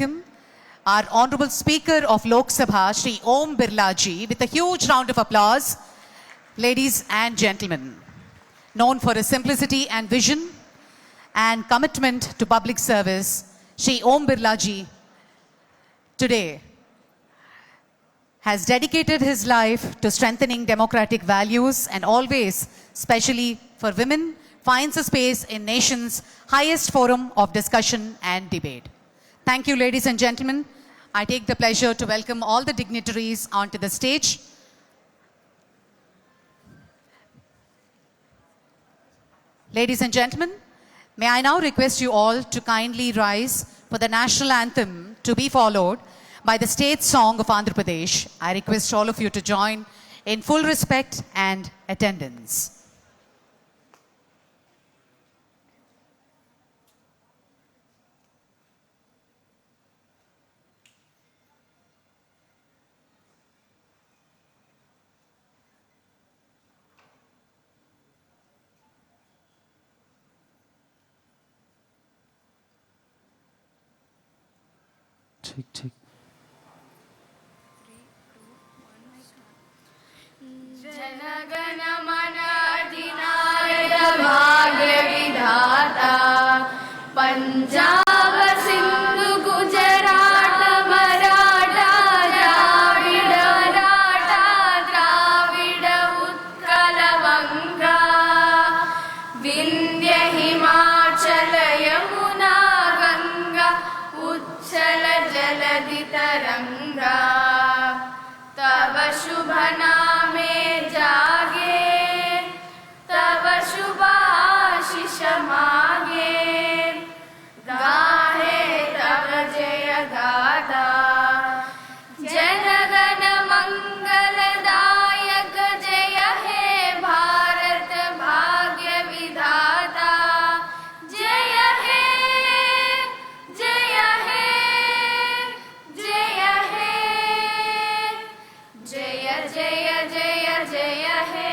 welcome our Honorable Speaker of Lok Sabha, Shri Om Birla Ji, with a huge round of applause. Ladies and gentlemen, known for his simplicity and vision and commitment to public service, Shri Om Birla Ji today has dedicated his life to strengthening democratic values and always, especially for women, finds a space in nation's highest forum of discussion and debate. Thank you, ladies and gentlemen. I take the pleasure to welcome all the dignitaries onto the stage. Ladies and gentlemen, may I now request you all to kindly rise for the national anthem to be followed by the state song of Andhra Pradesh. I request all of you to join in full respect and attendance. ठीक ठीक जनगण मन अधिनायक भाग्य विधाता पंजाब सिंधु गुजरात मराठा द्राविड उत्कल बंगा विंध्य हिमाचल यमुना गंगा उच्छल जलधि तरंगा तब शुभ नामे जागे तब शुभ आशीष मागे गाहे तब जय गाथा जनगण मंगलदायक जय हे भारत भाग्य विधाता जय हे जय हे जय हे जय जय जय जय हे.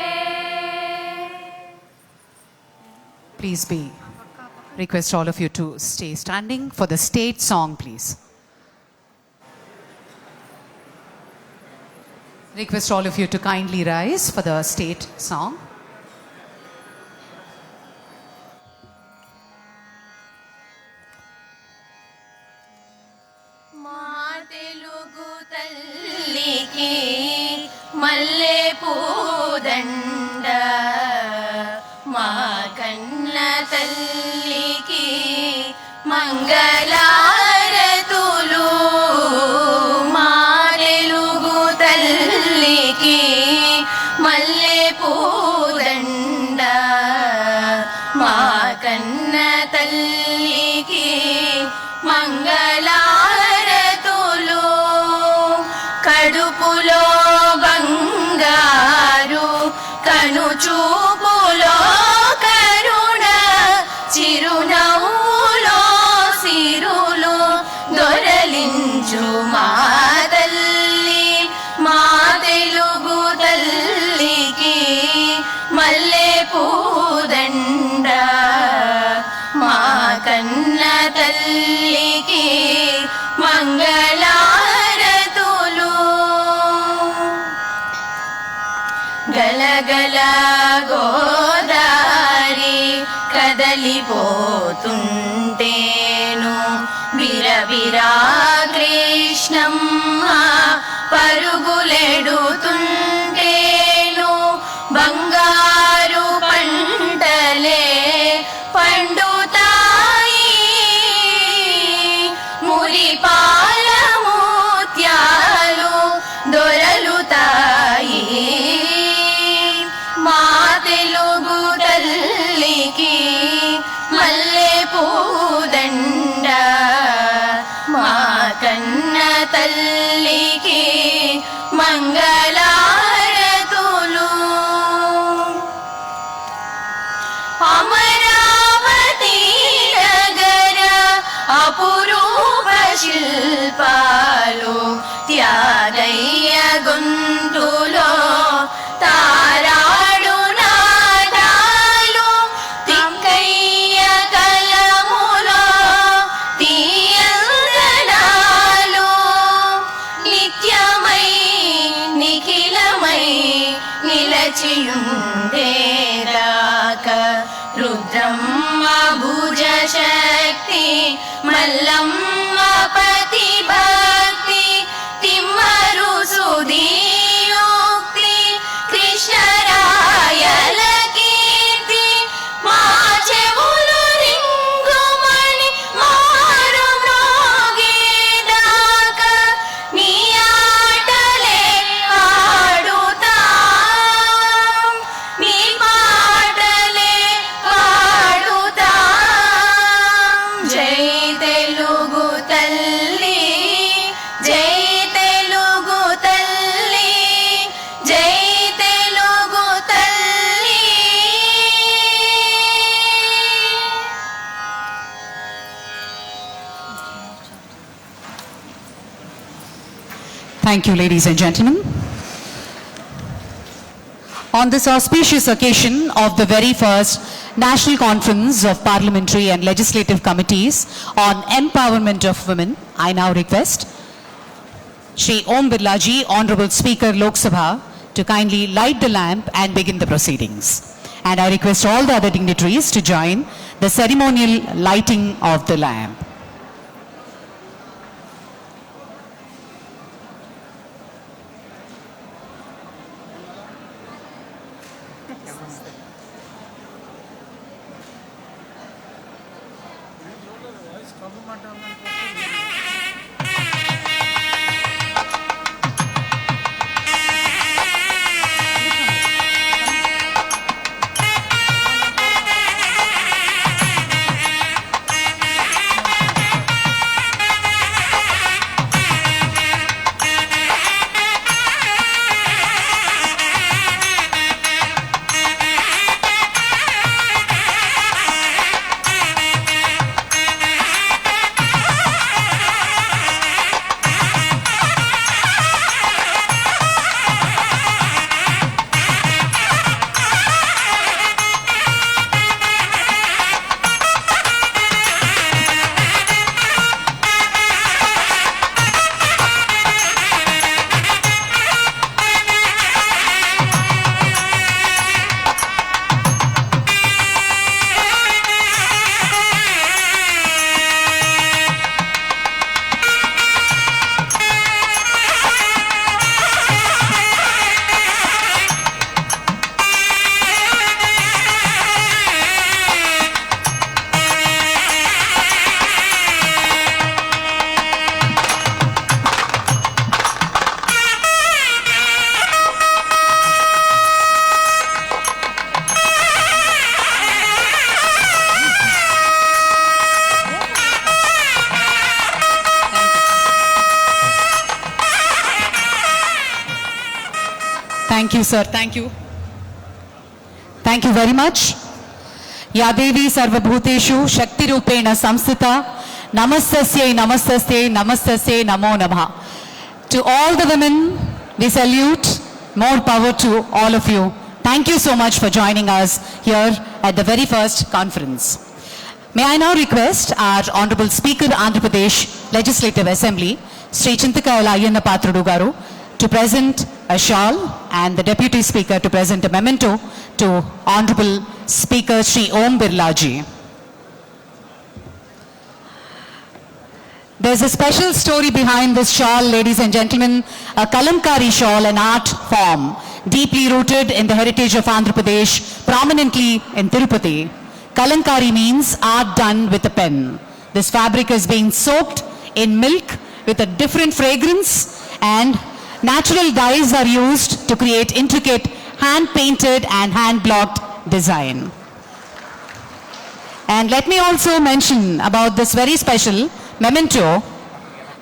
Please request all of you to stay standing for the state song, please. Request all of you to kindly rise for the state song. మా తెలుగు తల్లికి మల్లె పూదండ మా కన్న తల్లికి మంగళారతులు మా తెలుగు తల్లికి మల్లె పూదండ మా కన్న తల్లికి మంగళారతులు కడుపులో బంగారు కనుచూపులో కరుణ చిరునవ్వులో సిరులు దొరలించు మా తల్లి మా తెలుగు తల్లికి మల్లె పూదండ మా కన్న తల్లికి మంగళారతులు గలగల గోదారి కదలిపోతుంటేను బిరబిరా కృష్ణమ్మ పరుగులెడుతుంటేను బంగారు పంటలే పండుతాయి మురిపాల ముత్యాలు దొరలుతాయి మా తెలుగు తల్లికి మల్లె పూదండ మా కన్న తల్లికి మంగళారతులు అమరావతి నగర అపురూప శిల్పాలు త్యాగయ్య గొంతులో తారాడు నాదాలు తిక్కయ్య కలములో తీయందనా मल्लम्म पति भक्ति तिम्मरु सुधीयोक्ति कृष्णरायल कीर्ति माచెవులు రింగుమని మారు మ్రోగేదాక నీ ఆటలే ఆడుతాం నీ పాటలే పాడుతాం జై తెలుగు తల్లి జై తెలుగు తల్లి జై తెలుగు తల్లి Thank you, ladies and gentlemen. On this auspicious occasion of the very first National Conference of Parliamentary and Legislative Committees on Empowerment of Women, I now request Shri Om Birlaji, Honorable Speaker Lok Sabha, to kindly light the lamp and begin the proceedings. And I request all the other dignitaries to join the ceremonial lighting of the lamp. Thank you, sir. Thank you. Thank you very much. Ya Devi Sarvabhuteshu Shakti Rupena Samstita Namastasye Namastasye Namastasye Namo Namaha. To all the women, we salute. More power to all of you. Thank you so much for joining us here at the very first conference. May I now request our Honorable Speaker, Andhra Pradesh Legislative Assembly, Sri Chintakayala Ayyanna Pathrudu Garu, to present a shawl and the Deputy Speaker to present a memento to Honorable Speaker Sri Om Birlaji. There's a special story behind this shawl, ladies and gentlemen, a Kalamkari shawl, an art form deeply rooted in the heritage of Andhra Pradesh, prominently in Tirupati. Kalamkari means art done with a pen. This fabric is being soaked in milk with a different fragrance, and natural dyes are used to create intricate hand-painted and hand-blocked design. And let me also mention about this very special memento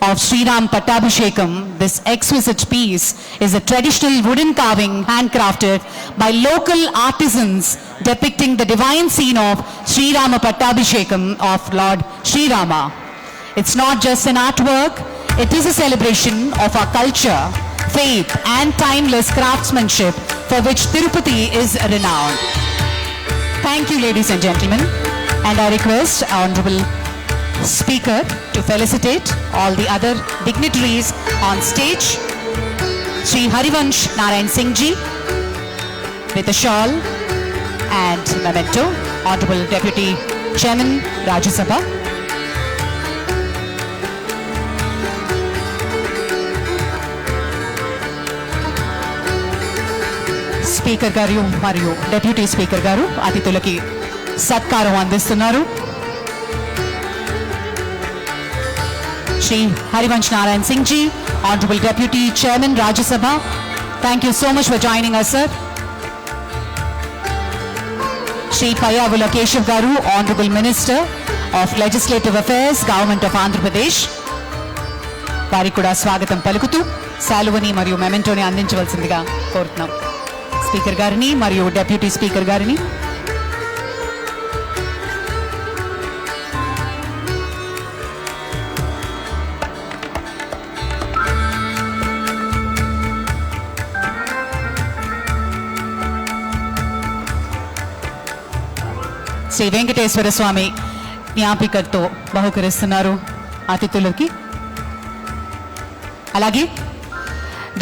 of Sri Ram Pattabhishekam. This exquisite piece is a traditional wooden carving handcrafted by local artisans depicting the divine scene of Sri Rama Pattabhishekam of Lord Sri Rama. It's not just an artwork, it is a celebration of our culture, faith and timeless craftsmanship for which Tirupati is renowned. Thank you, ladies and gentlemen, and I request Honorable Speaker to felicitate all the other dignitaries on stage. Sri Harivansh Narayan Singh Ji with a shawl and memento. Honorable Deputy Chairman Rajya Sabha. Speaker గారు మరియు deputy speaker గారు అతిథులకి సత్కారం అందిస్తున్నారు. Shri Harivansh Narayan Singh ji, Honorable Deputy Chairman Rajya Sabha, thank you so much for joining us, sir. Shri Payyavula Keshav Garu, Honorable Minister of Legislative Affairs, Government of Andhra Pradesh. వారికి కూడా స్వాగతం పలుకుతూ శాలువని మరియు మెమెంటోని అందించవలసిందిగా కోరుతున్నాం స్పీకర్ గారిని మరియు డెప్యూటీ స్పీకర్ గారిని. శ్రీ వెంకటేశ్వర స్వామి జ్ఞాపికతో బహుకరిస్తున్నారు అతిథులకి. అలాగే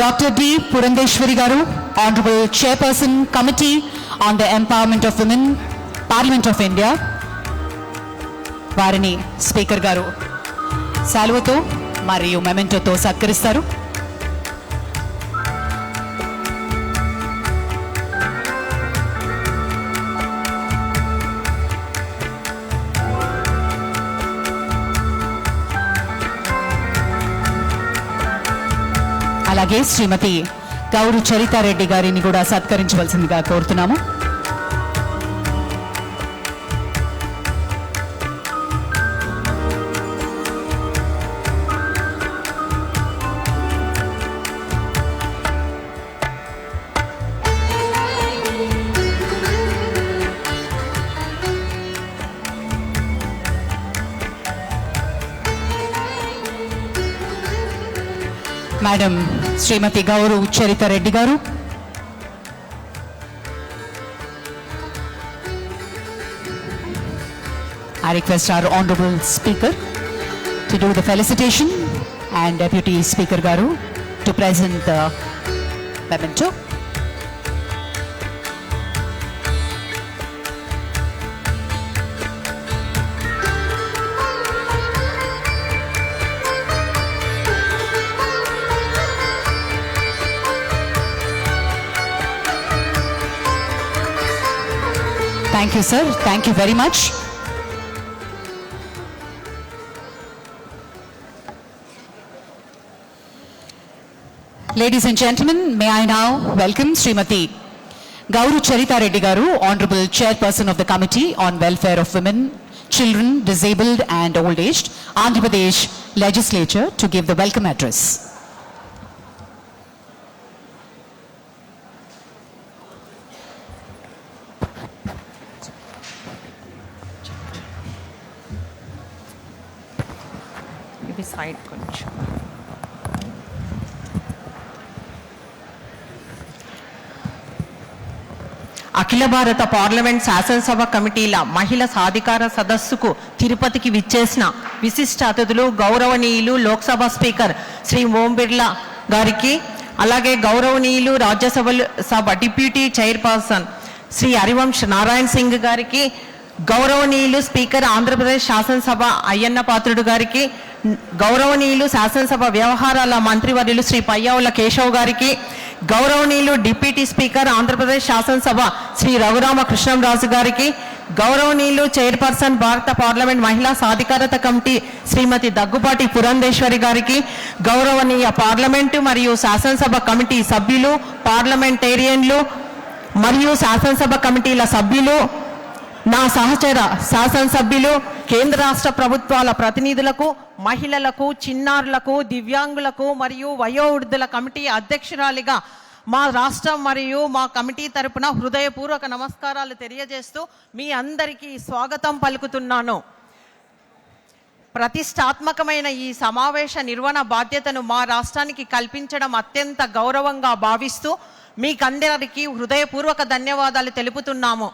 డాక్టర్ డి పురంధేశ్వరి గారు, honourable chairperson committee on the empowerment of women, parliament of India, వారిని స్పీకర్ గారు శాలువతో మరియు మెమెంటోతో సత్కరిస్తారు. అలాగే శ్రీమతి గౌరు చరితారెడ్డి గారిని కూడా సత్కరించవలసిందిగా కోరుతున్నాము. మేడం శ్రీమతి గౌరు చరితారెడ్డి గారు, I request our Honorable Speaker to do the felicitation and Deputy Speaker Garu to present the memento. Thank you, sir. Thank you very much. Ladies and gentlemen, may I now welcome Srimati Gauru Charitareddy Garu, Honorable Chairperson of the Committee on Welfare of Women, Children, Disabled and Old Aged, Andhra Pradesh Legislature, to give the welcome address. Side కొంచెం. అఖిల భారత parliament శాసనసభ కమిటీల మహిళా సాధికార సదస్సుకు తిరుపతికి విచ్చేసిన విశిష్ట అతిథులు గౌరవనీయులు లోక్సభ స్పీకర్ శ్రీ ఓం బిర్లా గారికి, అలాగే గౌరవనీయులు రాజ్యసభ డిప్యూటీ చైర్పర్సన్ శ్రీ హరివంశ్ నారాయణ్ సింగ్ గారికి, గౌరవనీయులు స్పీకర్ ఆంధ్రప్రదేశ్ శాసనసభ అయ్యన్న పాత్రుడు గారికి, గౌరవనీయులు శాసనసభ వ్యవహారాల మంత్రివర్యులు శ్రీ పయ్యావుల కేశవ్ గారికి, గౌరవనీయులు డిప్యూటీ స్పీకర్ ఆంధ్రప్రదేశ్ శాసనసభ శ్రీ రఘురామ కృష్ణంరాజు గారికి, గౌరవనీయులు చైర్పర్సన్ భారత పార్లమెంట్ మహిళా సాధికారత కమిటీ శ్రీమతి దగ్గుపాటి పురంధేశ్వరి గారికి, గౌరవనీయ పార్లమెంటు మరియు శాసనసభ కమిటీ సభ్యులు, పార్లమెంటేరియన్లు మరియు శాసనసభ కమిటీల సభ్యులు, నా సహచర శాసనసభ్యులు, కేంద్ర రాష్ట్ర ప్రభుత్వాల ప్రతినిధులకు, మహిళలకు, చిన్నారులకు, దివ్యాంగులకు మరియు వయోవృద్ధుల కమిటీ అధ్యక్షురాలిగా మా రాష్ట్రం మరియు మా కమిటీ తరపున హృదయపూర్వక నమస్కారాలు తెలియజేస్తూ మీ అందరికీ స్వాగతం పలుకుతున్నాను. ప్రతిష్టాత్మకమైన ఈ సమావేశ నిర్వహణ బాధ్యతను మా రాష్ట్రానికి కల్పించడం అత్యంత గౌరవంగా భావిస్తూ మీకందరికీ హృదయపూర్వక ధన్యవాదాలు తెలుపుతున్నాము.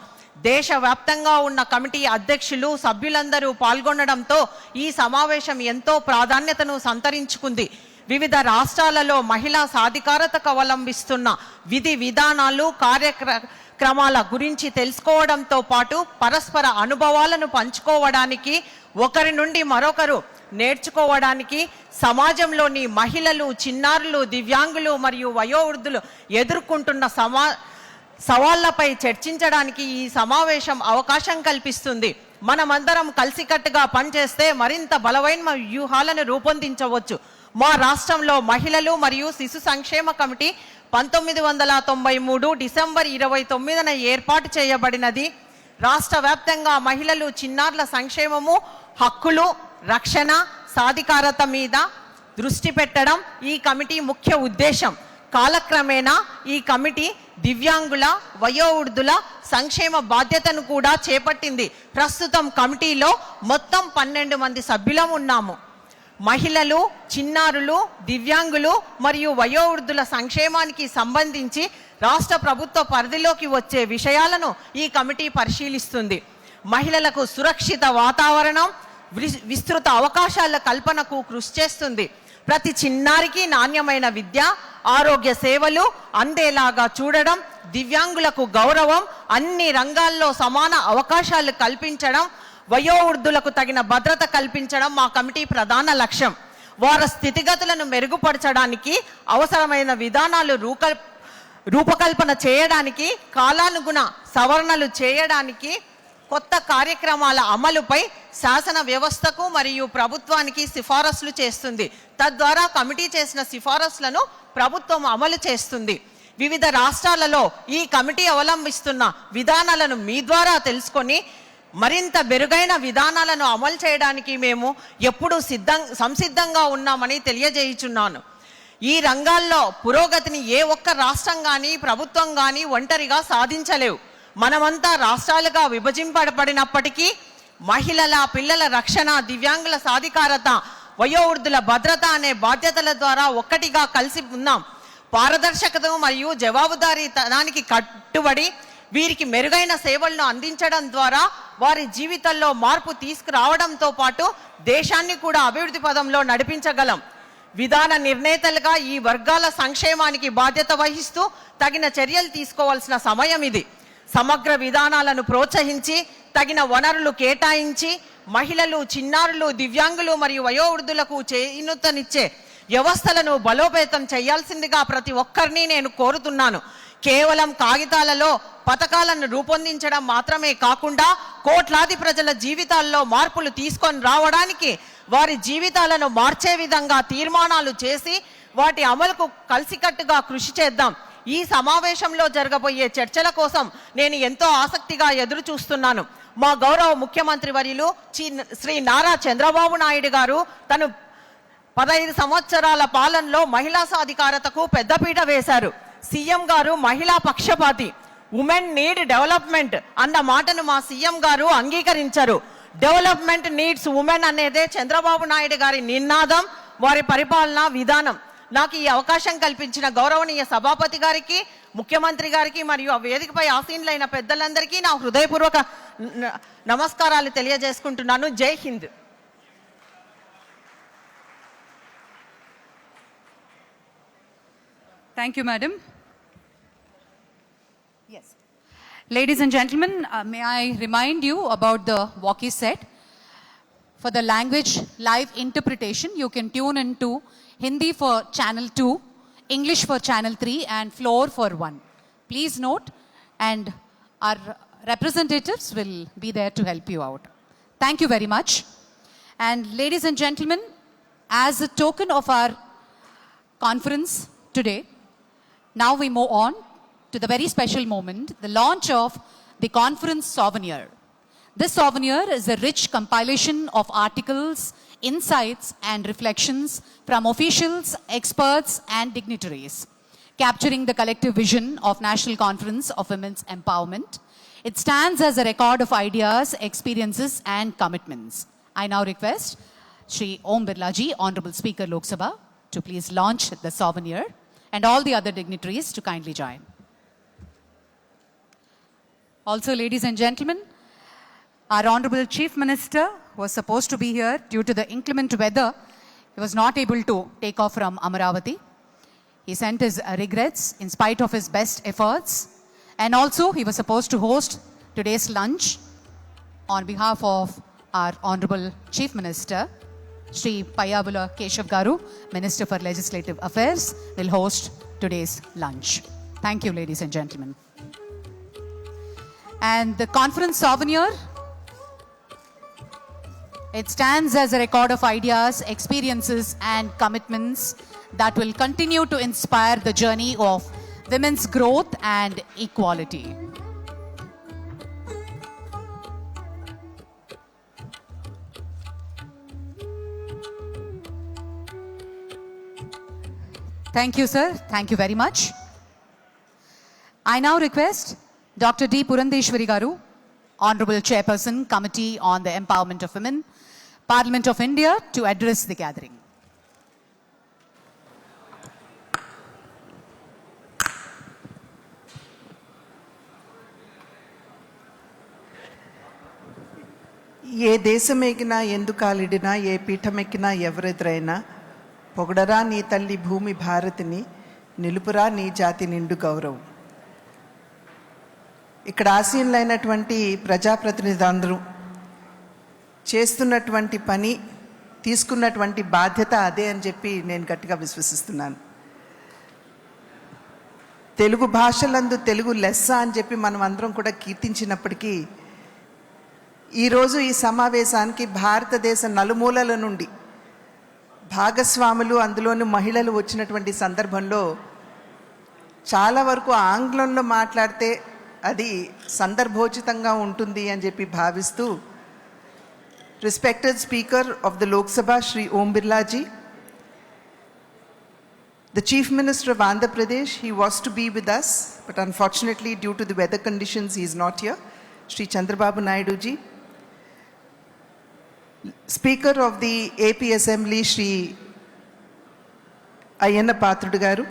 దేశవ్యాప్తంగా ఉన్న కమిటీ అధ్యక్షులు, సభ్యులందరూ పాల్గొనడంతో ఈ సమావేశం ఎంతో ప్రాధాన్యతను సంతరించుకుంది. వివిధ రాష్ట్రాలలో మహిళా సాధికారతకు అవలంబిస్తున్న విధి విధానాలు, కార్యక్రమాల గురించి తెలుసుకోవడంతో పాటు పరస్పర అనుభవాలను పంచుకోవడానికి, ఒకరి నుండి మరొకరు నేర్చుకోవడానికి, సమాజంలోని మహిళలు, చిన్నారులు, దివ్యాంగులు మరియు వయోవృద్ధులు ఎదుర్కొంటున్న సవాళ్లపై చర్చించడానికి ఈ సమావేశం అవకాశం కల్పిస్తుంది. మనమందరం కలిసికట్టుగా పనిచేస్తే మరింత బలమైన వ్యూహాలను రూపొందించవచ్చు. మా రాష్ట్రంలో మహిళలు మరియు శిశు సంక్షేమ కమిటీ 1993 డిసెంబర్ 29న ఏర్పాటు చేయబడినది. రాష్ట్ర వ్యాప్తంగా మహిళలు, చిన్నారుల సంక్షేమము, హక్కులు, రక్షణ, సాధికారత మీద దృష్టి పెట్టడం ఈ కమిటీ ముఖ్య ఉద్దేశం. కాలక్రమేణా ఈ కమిటీ దివ్యాంగుల, వయోవృద్ధుల సంక్షేమ బాధ్యతను కూడా చేపట్టింది. ప్రస్తుతం కమిటీలో మొత్తం 12 మంది సభ్యులం ఉన్నాము. మహిళలు, చిన్నారులు, దివ్యాంగులు మరియు వయోవృద్ధుల సంక్షేమానికి సంబంధించి రాష్ట్ర ప్రభుత్వ పరిధిలోకి వచ్చే విషయాలను ఈ కమిటీ పరిశీలిస్తుంది. మహిళలకు సురక్షిత వాతావరణం, విస్తృత అవకాశాల కల్పనకు కృషి చేస్తుంది. ప్రతి చిన్నారికి నాణ్యమైన విద్య, ఆరోగ్య సేవలు అందేలాగా చూడడం, దివ్యాంగులకు గౌరవం, అన్ని రంగాల్లో సమాన అవకాశాలు కల్పించడం, వయోవృద్ధులకు తగిన భద్రత కల్పించడం మా కమిటీ ప్రధాన లక్ష్యం. వారి స్థితిగతులను మెరుగుపరచడానికి అవసరమైన విధానాలు రూపకల్పన చేయడానికి, కాలానుగుణ సవరణలు చేయడానికి, కొత్త కార్యక్రమాల అమలుపై శాసన వ్యవస్థకు మరియు ప్రభుత్వానికి సిఫారసులు చేస్తుంది. తద్వారా కమిటీ చేసిన సిఫారసులను ప్రభుత్వం అమలు చేస్తుంది. వివిధ రాష్ట్రాలలో ఈ కమిటీ అవలంబిస్తున్న విధానాలను మీ ద్వారా తెలుసుకొని మరింత మెరుగైన విధానాలను అమలు చేయడానికి మేము ఎప్పుడూ సంసిద్ధంగా ఉన్నామని తెలియజేయుచున్నాను. ఈ రంగాల్లో పురోగతిని ఏ ఒక్క రాష్ట్రం కానీ ప్రభుత్వం కానీ ఒంటరిగా సాధించలేవు. మనమంతా రాష్ట్రాలుగా విభజింపబడినప్పటికీ మహిళల, పిల్లల రక్షణ, దివ్యాంగుల సాధికారత, వయోవృద్ధుల భద్రత అనే బాధ్యతల ద్వారా ఒక్కటిగా కలిసి ఉన్నాం. పారదర్శకత మరియు జవాబుదారీతనానికి కట్టుబడి వీరికి మెరుగైన సేవలను అందించడం ద్వారా వారి జీవితంలో మార్పు తీసుకురావడంతో పాటు దేశాన్ని కూడా అభివృద్ధి పదంలో నడిపించగలం. విధాన నిర్ణేతలుగా ఈ వర్గాల సంక్షేమానికి బాధ్యత వహిస్తూ తగిన చర్యలు తీసుకోవాల్సిన సమయం ఇది. సమగ్ర విధానాలను ప్రోత్సహించి తగిన వనరులు కేటాయించి మహిళలు, చిన్నారులు, దివ్యాంగులు మరియు వయోవృద్ధులకు చేయూతనిచ్చే వ్యవస్థలను బలోపేతం చేయాల్సిందిగా ప్రతి ఒక్కరిని నేను కోరుతున్నాను. కేవలం కాగితాలలో పథకాలను రూపొందించడం మాత్రమే కాకుండా కోట్లాది ప్రజల జీవితాల్లో మార్పులు తీసుకొని రావడానికి, వారి జీవితాలను మార్చే విధంగా తీర్మానాలు చేసి వాటి అమలుకు కలిసికట్టుగా కృషి చేద్దాం. ఈ సమావేశంలో జరగబోయే చర్చల కోసం నేను ఎంతో ఆసక్తిగా ఎదురు చూస్తున్నాను. మా గౌరవ ముఖ్యమంత్రి వర్యులు శ్రీ నారా చంద్రబాబు నాయుడు గారు తను 15 సంవత్సరాల పాలనలో మహిళా సాధికారతకు పెద్దపీట వేశారు. సీఎం గారు మహిళా పక్షపాతి, ఉమెన్ నీడ్ డెవలప్మెంట్ అన్న మాటను మా సీఎం గారు అంగీకరించారు. డెవలప్మెంట్ నీడ్స్ ఉమెన్ అనేదే చంద్రబాబు నాయుడు గారి నినాదం, వారి పరిపాలనా విధానం. నాకు ఈ అవకాశం కల్పించిన గౌరవనీయ సభాపతి గారికి, ముఖ్యమంత్రి గారికి మరియు ఆ వేదికపై ఆసీనులైన పెద్దలందరికీ నా హృదయపూర్వక నమస్కారాలు తెలియజేసుకుంటున్నాను. జై Hind. Thank you, madam. Yes. Ladies and gentlemen, may I remind you about the walkie set. For the language live interpretation, you can tune into Hindi for channel 2, English for channel 3 and floor for 1. Please note, and our representatives will be there to help you out. Thank you very much. And ladies and gentlemen, as a token of our conference today, now we move on to the very special moment, the launch of the conference Souvenir. This souvenir is a rich compilation of articles, insights and reflections from officials, experts and dignitaries, capturing the collective vision of National Conference of Women's Empowerment. It stands as a record of ideas, experiences and commitments. I now request Shri Om Birla Ji, Honorable Speaker Lok Sabha, to please launch the souvenir and all the other dignitaries to kindly join. Also, ladies and gentlemen, our Honorable Chief Minister was supposed to be here. Due to the inclement weather, he was not able to take off from Amaravati. He sent his regrets in spite of his best efforts. And also, he was supposed to host today's lunch on behalf of our Honorable Chief Minister, Shri Payabula Keshav Garu, Minister for Legislative Affairs, will host today's lunch. Thank you, ladies and gentlemen. And the conference souvenir, it stands as a record of ideas, experiences, and commitments that will continue to inspire the journey of women's growth and equality. Thank you, sir. Thank you very much. I now request Dr. D. Purandeshwari Garu, Honorable Chairperson, Committee on the Empowerment of Women, Parliament of India, to address the gathering. ఏ దేశమెక్కినా ఎందుకాలిడినా ఏ పీఠమెక్కినా ఎవరెదురైనా పొగడరా నీ తల్లి భూమి భారతిని నిలుపురా నీ జాతి నిండు గౌరవం. ఇక్కడ ఆసీనులైనటువంటి ప్రజాప్రతినిధులందరూ చేస్తున్నటువంటి పని, తీసుకున్నటువంటి బాధ్యత అదే అని చెప్పి నేను గట్టిగా విశ్వసిస్తున్నాను. తెలుగు భాషలందు తెలుగు లెస్స అని చెప్పి మనం అందరం కూడా కీర్తించినప్పటికీ ఈరోజు ఈ సమావేశానికి భారతదేశ నలుమూలల నుండి భాగస్వాములు, అందులోని మహిళలు వచ్చినటువంటి సందర్భంలో చాలా వరకు ఆంగ్లంలో మాట్లాడితే అది సందర్భోచితంగా ఉంటుంది అని చెప్పి భావిస్తూ, respected Speaker of the Lok Sabha, Shri Om Birla ji, the Chief Minister of Andhra Pradesh, he was to be with us, but unfortunately due to the weather conditions he is not here, Shri Chandrababu Naidu ji, Speaker of the AP Assembly, Shri Ayyana Pathrudu garu,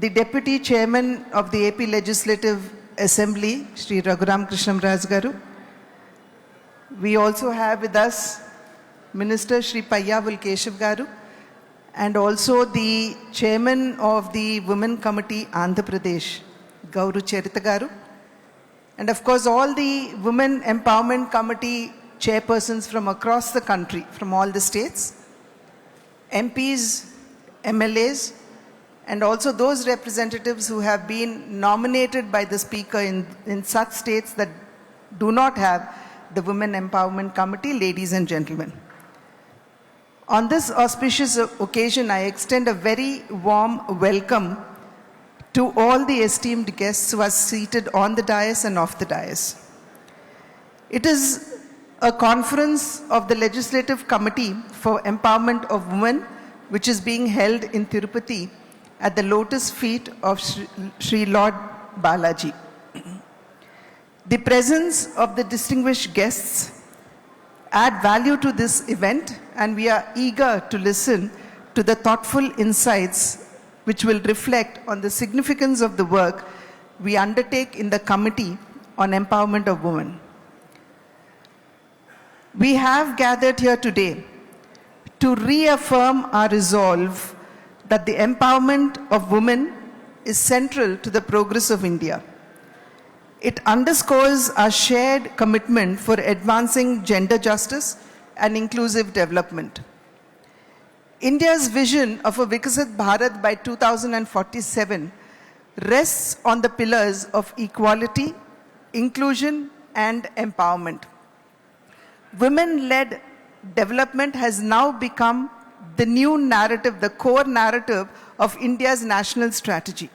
the Deputy Chairman of the AP Legislative Assembly, Shri Raghuram Krishnamraj garu. We also have with us Minister Shri Payyavul Keshav garu, and also the Chairman of the Women Committee, Andhra Pradesh, Gauru Charita garu. And of course, all the Women Empowerment Committee chairpersons from across the country, from all the states, MPs, MLAs, and also those representatives who have been nominated by the Speaker in such states that do not have the Women Empowerment Committee, ladies and gentlemen. On this auspicious occasion, I extend a very warm welcome to all the esteemed guests who are seated on the dais and off the dais. It is a conference of the Legislative Committee for Empowerment of Women, which is being held in Tirupati at the lotus feet of Sri Lord Balaji. The presence of the distinguished guests add value to this event, and we are eager to listen to the thoughtful insights which will reflect on the significance of the work we undertake in the Committee on Empowerment of Women. We have gathered here today to reaffirm our resolve that the empowerment of women is central to the progress of India. It underscores our shared commitment for advancing gender justice and inclusive development. India's vision of a Viksit Bharat by 2047 rests on the pillars of equality, inclusion, and empowerment. Women-led development has now become the new narrative, the core narrative of India's national strategy.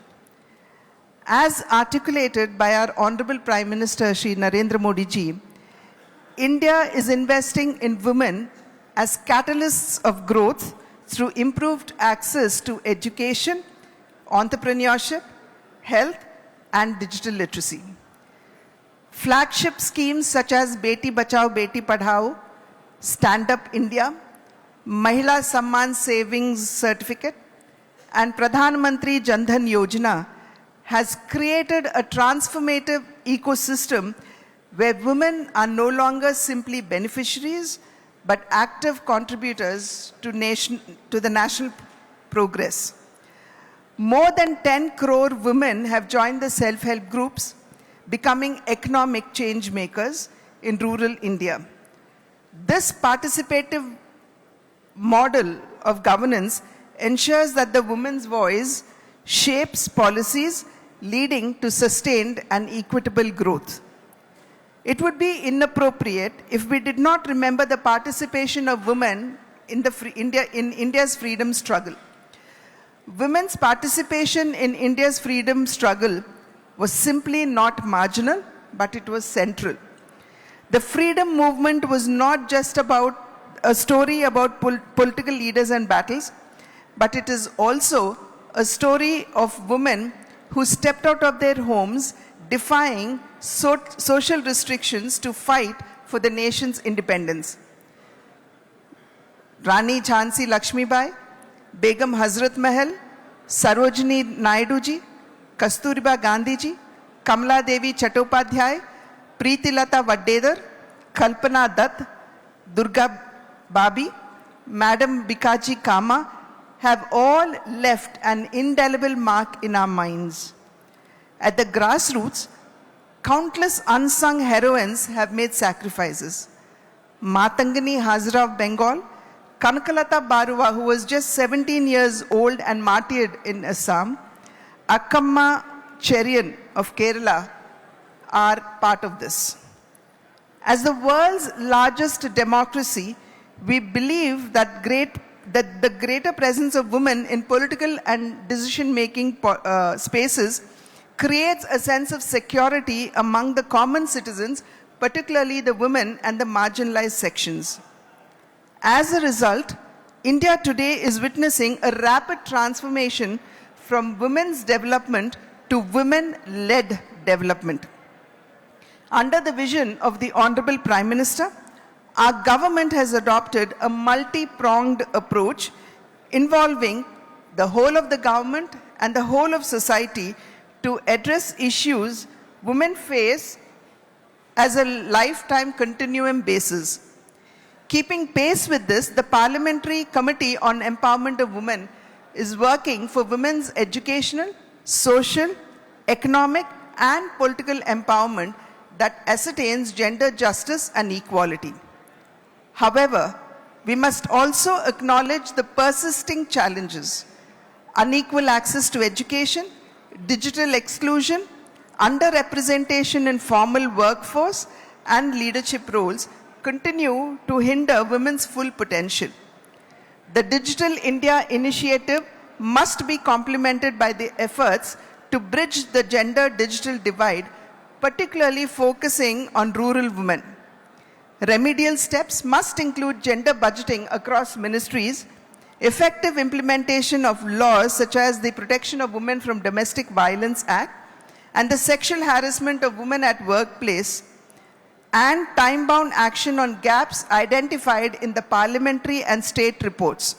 As articulated by our Honorable Prime Minister, Shri Narendra Modi ji, India is investing in women as catalysts of growth through improved access to education, entrepreneurship, health, and digital literacy. Flagship schemes such as Beti Bachao, Beti Padhao, Stand Up India, Mahila Samman Savings Certificate, and Pradhan Mantri Jan Dhan Yojana has created a transformative ecosystem where women are no longer simply beneficiaries, but active contributors to the national progress. More than 10 crore women have joined the self-help groups, becoming economic change makers in rural India. This participative model of governance ensures that the woman's voice shapes policies leading to sustained and equitable growth. It would be inappropriate if we did not remember the participation of women in India's freedom struggle. Women's participation in India's freedom struggle was simply not marginal, but it was central. The freedom movement was not just about a story about political leaders and battles, but it is also a story of women who stepped out of their homes, defying social restrictions to fight for the nation's independence. Rani Jhansi Lakshmibai, Begum Hazrat Mahal, Sarojini Naidu ji, Kasturiba Gandhi ji, Kamala Devi Chattopadhyay, Preetilata Vaddedar, Kalpana Dutt, Durga Babi, Madam Bikaji Kama have all left an indelible mark in our minds. At the grassroots, countless unsung heroines have made sacrifices. Matangani Hazra of Bengal, Kanakalata Barua, who was just 17 years old and martyred in Assam, Akkamma Cherian of Kerala are part of this. As the world's largest democracy, we believe that the greater presence of women in political and decision-making spaces creates a sense of security among the common citizens, particularly the women and the marginalized sections. As a result, India today is witnessing a rapid transformation from women's development to women-led development. Under the vision of the Honorable Prime Minister, our government has adopted a multi-pronged approach involving the whole of the government and the whole of society to address issues women face as a lifetime continuum basis. Keeping pace with this, the Parliamentary Committee on Empowerment of Women is working for women's educational, social, economic, and political empowerment that ascertains gender justice and equality. However, we must also acknowledge the persisting challenges: unequal access to education, digital exclusion, underrepresentation in formal workforce, and leadership roles continue to hinder women's full potential. The Digital India initiative must be complemented by the efforts to bridge the gender digital divide, particularly focusing on rural women. Remedial steps must include gender budgeting across ministries, effective implementation of laws such as the Protection of Women from Domestic Violence Act and the Sexual Harassment of Women at Workplace, and time-bound action on gaps identified in the parliamentary and state reports.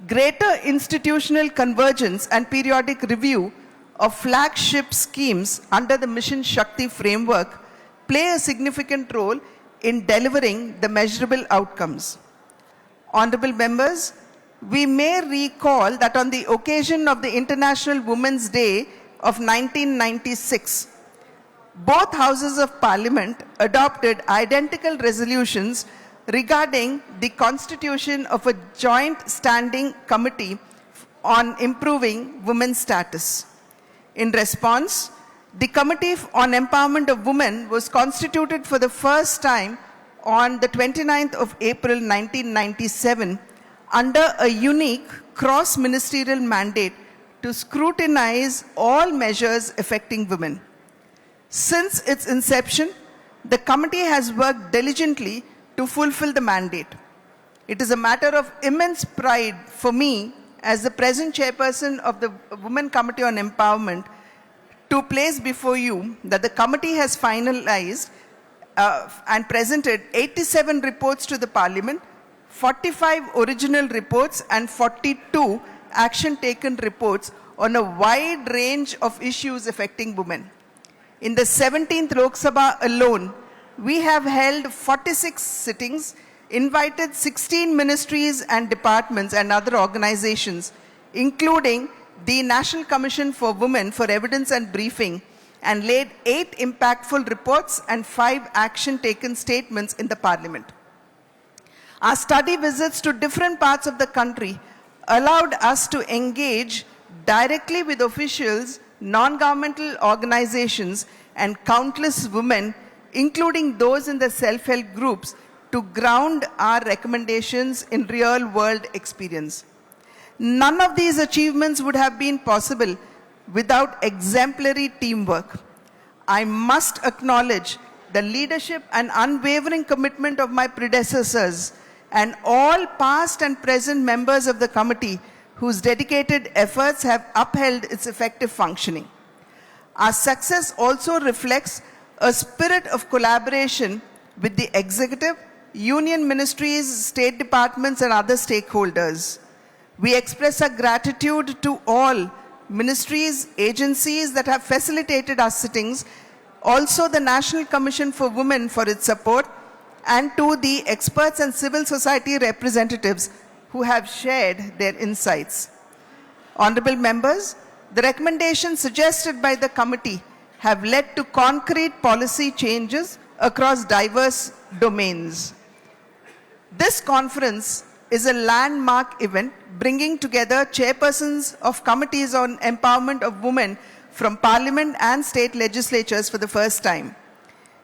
Greater institutional convergence and periodic review of flagship schemes under the Mission Shakti framework play a significant role in delivering the measurable outcomes. Honorable members, we may recall that on the occasion of the International Women's Day of 1996, both houses of parliament adopted identical resolutions regarding the constitution of a joint standing committee on improving women's status. In response, the Committee on Empowerment of Women was constituted for the first time on the 29th of April 1997 under a unique cross-ministerial mandate to scrutinize all measures affecting women. Since its inception, the committee has worked diligently to fulfill the mandate. It is a matter of immense pride for me as the present chairperson of the Women Committee on Empowerment to place before you that the committee has finalized and presented 87 reports to the Parliament, 45 original reports and 42 action taken reports on a wide range of issues affecting women. In the 17th Lok Sabha alone, we have held 46 sittings, invited 16 ministries and departments and other organizations, including the National Commission for Women for Evidence and Briefing, and laid 8 impactful reports and 5 action taken statements in the Parliament. Our study visits to different parts of the country allowed us to engage directly with officials non-governmental organizations, and countless women, including those in the self-help groups, to ground our recommendations in real-world experience. None of these achievements would have been possible without exemplary teamwork. I must acknowledge the leadership and unwavering commitment of my predecessors and all past and present members of the committee whose dedicated efforts have upheld its effective functioning. Our success also reflects a spirit of collaboration with the executive, union ministries, state departments, and other stakeholders. We express our gratitude to all ministries, agencies that have facilitated our sittings, also the National Commission for Women for its support, and to the experts and civil society representatives who have shared their insights. Honorable members, the recommendations suggested by the committee have led to concrete policy changes across diverse domains. This conference is a landmark event bringing together chairpersons of committees on empowerment of women from Parliament and state legislatures for the first time.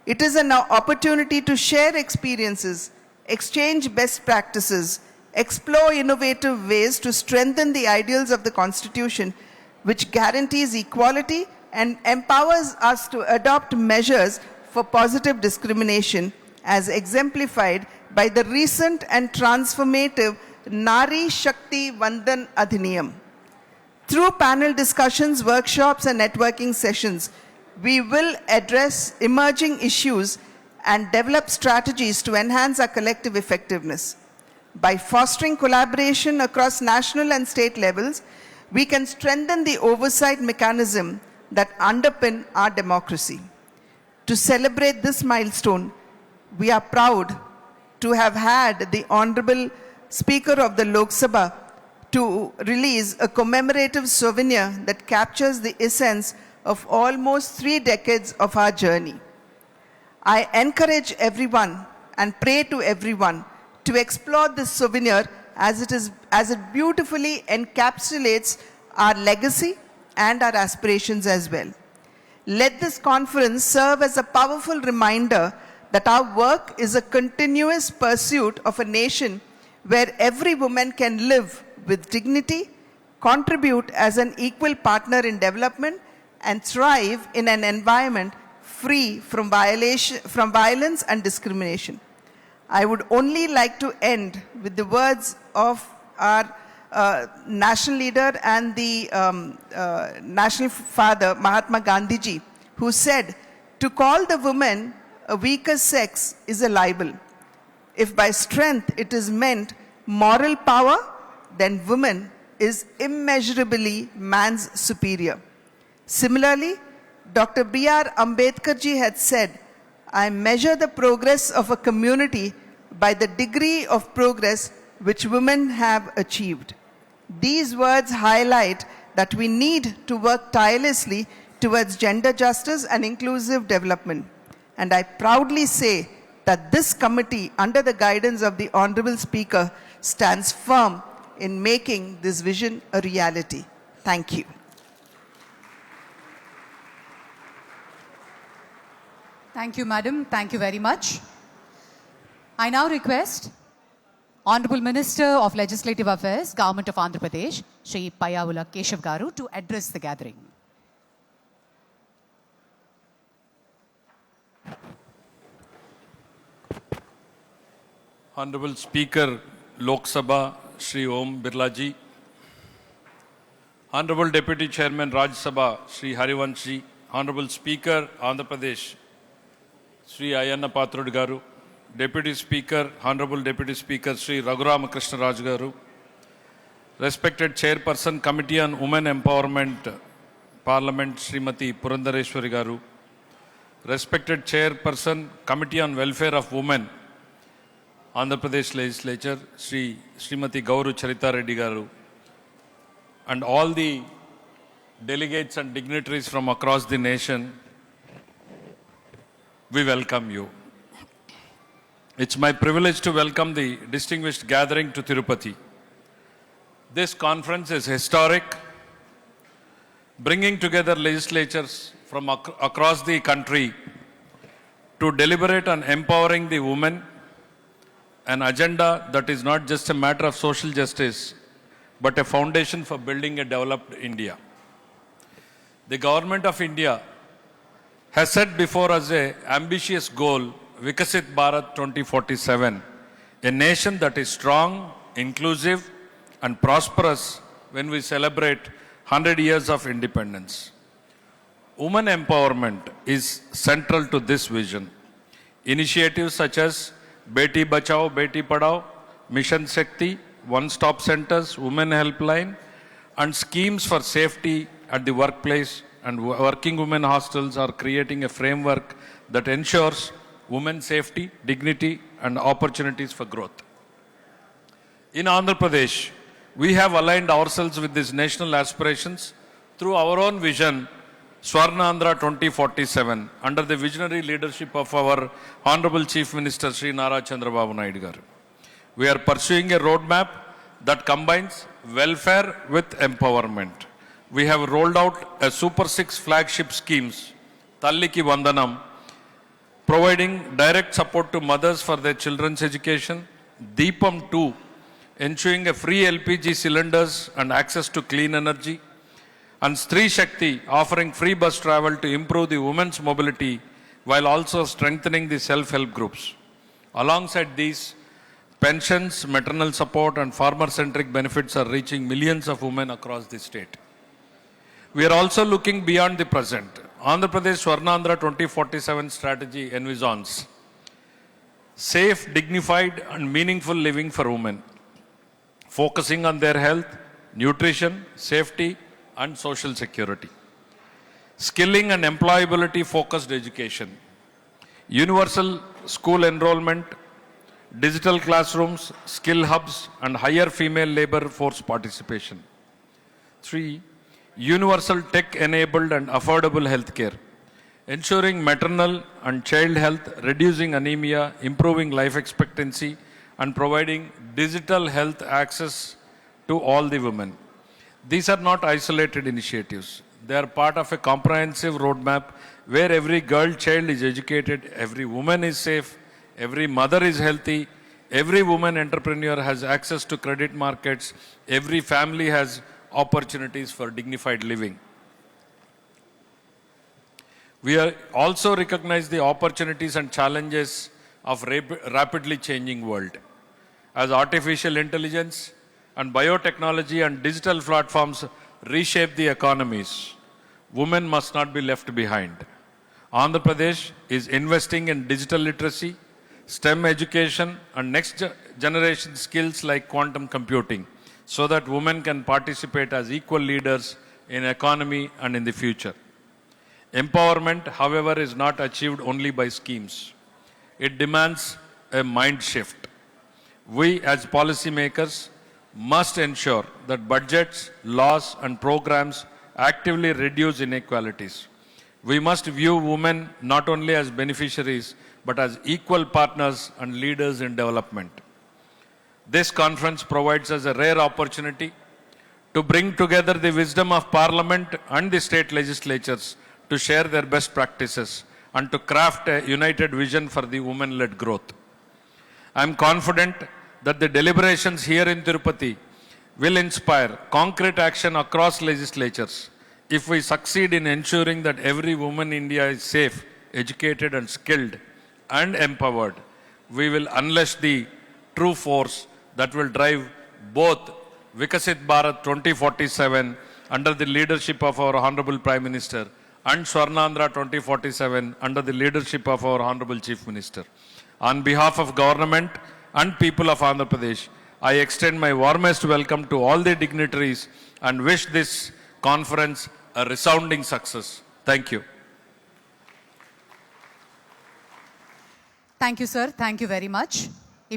It is an opportunity to share experiences, exchange best practices, explore innovative ways to strengthen the ideals of the Constitution, which guarantees equality and empowers us to adopt measures for positive discrimination, as exemplified by the recent and transformative Nari Shakti Vandan Adhiniyam. Through panel discussions, workshops, and networking sessions, we will address emerging issues and develop strategies to enhance our collective effectiveness. By fostering collaboration across national and state levels, we can strengthen the oversight mechanism that underpin our democracy. To celebrate this milestone, we are proud to have had the Honorable Speaker of the Lok Sabha to release a commemorative souvenir that captures the essence of almost 3 decades of our journey. I encourage everyone and pray to everyone to explore this souvenir as it beautifully encapsulates our legacy and our aspirations as well. Let this conference serve as a powerful reminder that our work is a continuous pursuit of a nation where every woman can live with dignity, contribute as an equal partner in development, and thrive in an environment free from violence and discrimination. I would only like to end with the words of our national leader and the national father, Mahatma Gandhi ji, who said, "To call the woman a weaker sex is a libel. If by strength it is meant moral power, then woman is immeasurably man's superior." Similarly, Dr. B.R. Ambedkar ji had said, "I measure the progress of a community by the degree of progress which women have achieved." These words highlight that we need to work tirelessly towards gender justice and inclusive development. And I proudly say that this committee, under the guidance of the Honorable Speaker, stands firm in making this vision a reality. Thank you. Thank you, Madam. Thank you very much. I now request Honorable Minister of Legislative Affairs, Government of Andhra Pradesh, Shri Payyavula Keshav Garu, to address the gathering. Honorable Speaker, Lok Sabha, Shri Om Birla ji. Honorable Deputy Chairman, Rajya Sabha, Shri Harivansh ji. Honorable Speaker, Andhra Pradesh, Shri Ayanna Patrud Garu. Deputy Speaker, Honorable Deputy Speaker, Shri Raghuram Krishna Raj Garu. Respected Chairperson, Committee on Women Empowerment, Parliament, Srimati Purandareshwari Garu. Respected Chairperson, Committee on Welfare of Women, Andhra Pradesh Legislature, Srimati Gauru Charita Reddy Garu, and all the delegates and dignitaries from across the nation, we welcome you. It's my privilege to welcome the distinguished gathering to Tirupati. This conference is historic bringing together legislatures from across the country to deliberate on empowering the women, an agenda that is not just a matter of social justice, but a foundation for building a developed India. The Government of India has set before us an ambitious goal, Vikasit Bharat 2047, a nation that is strong, inclusive, and prosperous when we celebrate 100 years of independence. Women empowerment is central to this vision. Initiatives such as Beti Bachao, Beti Padhao, Mission Shakti, one-stop centers, women helpline, and schemes for safety at the workplace and working women hostels are creating a framework that ensures women's safety, dignity, and opportunities for growth. In Andhra Pradesh, we have aligned ourselves with these national aspirations through our own vision, Swarnandhra 2047, under the visionary leadership of our Honorable Chief Minister Sri Nara Chandrababu Naidu garu. We are pursuing a roadmap that combines welfare with empowerment. We have rolled out a Super 6 flagship schemes, Talliki Vandanam, providing direct support to mothers for their children's education, Deepam 2, ensuring a free LPG cylinders and access to clean energy, and Stree Shakti, offering free bus travel to improve the women's mobility while also strengthening the self-help groups. Alongside these, pensions, maternal support, and farmer-centric benefits are reaching millions of women across the state. We are also looking beyond the present. Andhra Pradesh Swarnandhra 2047 strategy envisions safe, dignified, and meaningful living for women, focusing on their health, nutrition, safety, and social security. Skilling and employability focused education, universal school enrollment, digital classrooms, skill hubs, and higher female labor force participation. 3. Universal tech-enabled and affordable healthcare, ensuring maternal and child health, reducing anemia, improving life expectancy, and providing digital health access to all the women. These are not isolated initiatives. They are part of a comprehensive roadmap where every girl child is educated, every woman is safe, every mother is healthy, every woman entrepreneur has access to credit markets, every family has opportunities for dignified living. We also recognize the opportunities and challenges of rapidly changing world. As artificial intelligence and biotechnology and digital platforms reshape the economies, women must not be left behind. Andhra Pradesh is investing in digital literacy, STEM education, and next generation skills like quantum computing, so that women can participate as equal leaders in economy and in the future. Empowerment, however, is not achieved only by schemes. It demands a mind shift. We as policymakers must ensure that budgets, laws, and programs actively reduce inequalities. We must view women not only as beneficiaries, but as equal partners and leaders in development. This conference provides us a rare opportunity to bring together the wisdom of Parliament and the state legislatures to share their best practices and to craft a united vision for the women-led growth. I am confident that the deliberations here in Tirupati will inspire concrete action across legislatures. If we succeed in ensuring that every woman in India is safe, educated, and skilled and empowered, we will unleash the true force that will drive both Vikasit Bharat 2047 under the leadership of our Honorable Prime Minister and Swarnandhra 2047 under the leadership of our Honorable Chief Minister. On behalf of government and people of Andhra Pradesh, I extend my warmest welcome to all the dignitaries and wish this conference a resounding success. Thank you. Thank you, sir. Thank you very much.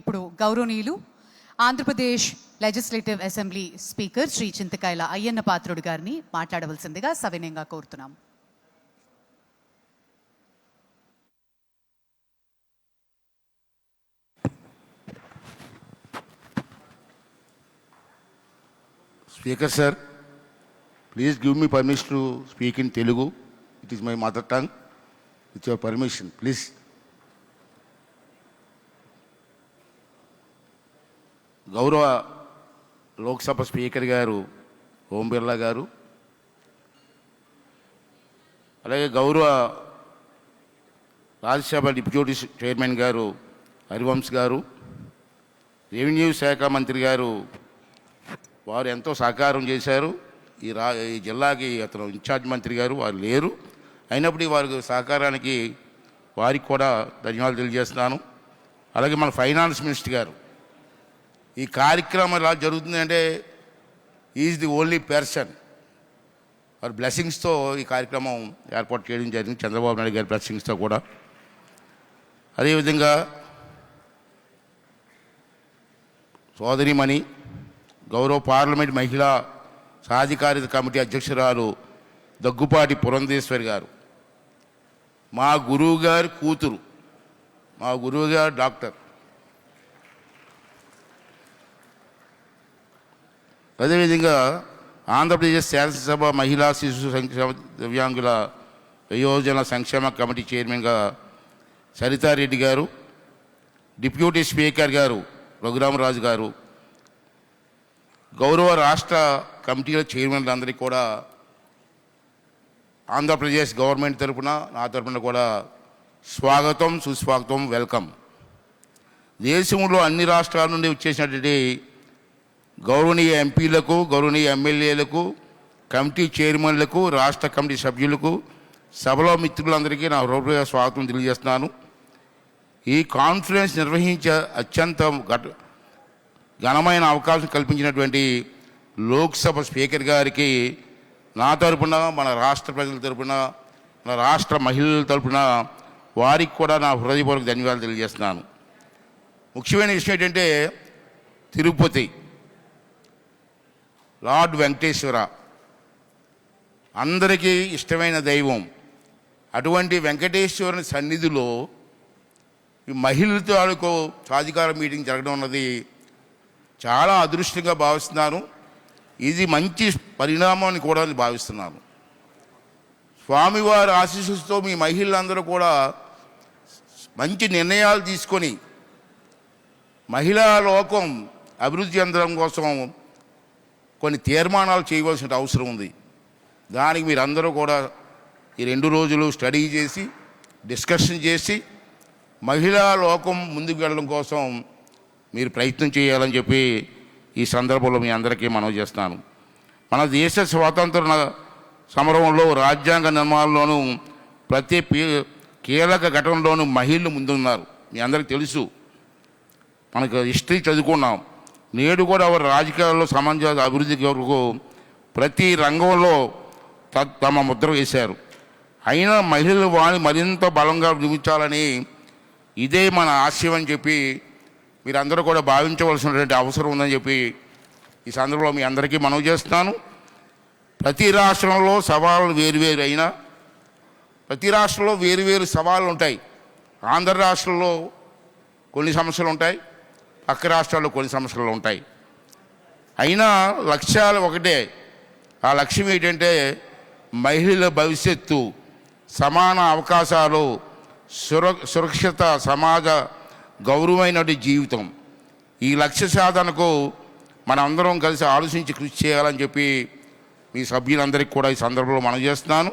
ఇప్పుడు గౌరవనీయులు Andhra Pradesh legislative assembly speaker Shri Chintakayala Ayyanna Patrudu గారిని మాట్లాడవలసిందిగా సవినయంగా కోరుతున్నాం. Speaker sir, Please give me permission to speak in Telugu. It is my mother tongue. With your permission, please. గౌరవ Lok Sabha speaker గారు ఓం బిర్లా గారు, అలాగే గౌరవ రాజ్యసభ డిప్యూటీ చైర్మన్ గారు హరివంశ్ గారు, రెవెన్యూ శాఖ మంత్రి గారు, వారు ఎంతో సహకారం చేశారు. ఈ జిల్లాకి అతను ఇన్ఛార్జ్ మంత్రి గారు వారు లేరు, అయినప్పటికీ వారి సహకారానికి వారికి కూడా ధన్యవాదాలు తెలియజేస్తున్నాను. అలాగే మన ఫైనాన్స్ మినిస్టర్ గారు, ఈ కార్యక్రమం ఎలా జరుగుతుందంటే ఈజ్ ది ఓన్లీ పర్సన్. వారి బ్లెస్సింగ్స్తో ఈ కార్యక్రమం ఏర్పాటు చేయడం జరిగింది, చంద్రబాబు నాయుడు గారి బ్లెస్సింగ్స్తో కూడా. అదేవిధంగా సోదరిమణి గౌరవ పార్లమెంట్ మహిళా సాధికారిత కమిటీ అధ్యక్షురాలు దగ్గుపాటి పురంధేశ్వరి గారు, మా గురువు గారి కూతురు, మా గురువు గారు డాక్టర్. అదేవిధంగా ఆంధ్రప్రదేశ్ శాసనసభ మహిళా శిశు సంక్షేమ దివ్యాంగుల వయోజన సంక్షేమ కమిటీ చైర్మన్గా సరితారెడ్డి గారు, డిప్యూటీ స్పీకర్ గారు రఘురామరాజు గారు, గౌరవ రాష్ట్ర కమిటీల చైర్మన్లందరికీ కూడా ఆంధ్రప్రదేశ్ గవర్నమెంట్ తరఫున నా తరఫున కూడా స్వాగతం, సుస్వాగతం, వెల్కమ్. దేశంలో అన్ని రాష్ట్రాల నుండి వచ్చేసినటువంటి గౌరవనీయ ఎంపీలకు, గౌరవనీయ ఎమ్మెల్యేలకు, కమిటీ చైర్మన్లకు, రాష్ట్ర కమిటీ సభ్యులకు, సభలో మిత్రులందరికీ నా హృదయ స్వాగతం తెలియజేస్తున్నాను. ఈ కాన్ఫరెన్స్ నిర్వహించే అత్యంత ఘనమైన అవకాశం కల్పించినటువంటి లోక్సభ స్పీకర్ గారికి నా తరపున, మన రాష్ట్ర ప్రజల తరపున, మన రాష్ట్ర మహిళల తరపున వారికి కూడా నా హృదయపూర్వక ధన్యవాదాలు తెలియజేస్తున్నాను. ముఖ్యమైన విషయం ఏంటంటే తిరుపతి లార్డ్ వెంకటేశ్వర అందరికీ ఇష్టమైన దైవం. అటువంటి వెంకటేశ్వరుని సన్నిధిలో ఈ మహిళలతో ఆడుకో సాధికార మీటింగ్ జరగడం అన్నది చాలా అదృష్టంగా భావిస్తున్నాను. ఇది మంచి పరిణామం అని కూడా భావిస్తున్నాను. స్వామివారి ఆశీస్సులతో మీ మహిళలందరూ కూడా మంచి నిర్ణయాలు తీసుకొని మహిళా లోకం అభివృద్ధి చెందడం కోసం కొన్ని తీర్మానాలు చేయవలసిన అవసరం ఉంది. దానికి మీరందరూ కూడా ఈ 2 రోజులు స్టడీ చేసి, డిస్కషన్ చేసి, మహిళా లోకం ముందుకు వెళ్ళడం కోసం మీరు ప్రయత్నం చేయాలని చెప్పి ఈ సందర్భంలో మీ అందరికీ మనవి చేస్తున్నాను. మన దేశ స్వాతంత్ర సమరంలో, రాజ్యాంగ నిర్మాణంలోనూ, ప్రతి కీలక ఘటనలోనూ మహిళలు ముందున్నారు. మీ అందరికీ తెలుసు, మనకు హిస్టరీ చదువుకున్నాం. నేడు కూడా వారు రాజకీయాల్లో సమాజ అభివృద్ధి కొరకు ప్రతి రంగంలో తమ ముద్ర వేశారు. అయినా మహిళలు వారిని మరింత బలంగా నిర్మించాలని ఇదే మన ఆశయం అని చెప్పి మీరందరూ కూడా భావించవలసినటువంటి అవసరం ఉందని చెప్పి ఈ సందర్భంలో మీ అందరికీ మనవి చేస్తున్నాను. ప్రతి రాష్ట్రంలో సవాళ్ళు వేరువేరు అయినా, ప్రతి రాష్ట్రంలో వేరువేరు సవాళ్ళు ఉంటాయి. ఆంధ్ర రాష్ట్రంలో కొన్ని సమస్యలు ఉంటాయి, పక్క రాష్ట్రాల్లో కొన్ని సమస్యలు ఉంటాయి. అయినా లక్ష్యాలు ఒకటే. ఆ లక్ష్యం ఏంటంటే మహిళల భవిష్యత్తు, సమాన అవకాశాలు, సురక్షిత సమాజ గౌరవమైనటువంటి జీవితం. ఈ లక్ష్య సాధనకు మనందరం కలిసి ఆలోచించి కృషి చేయాలని చెప్పి మీ సభ్యులందరికీ కూడా ఈ సందర్భంలో మనం చేస్తున్నాను.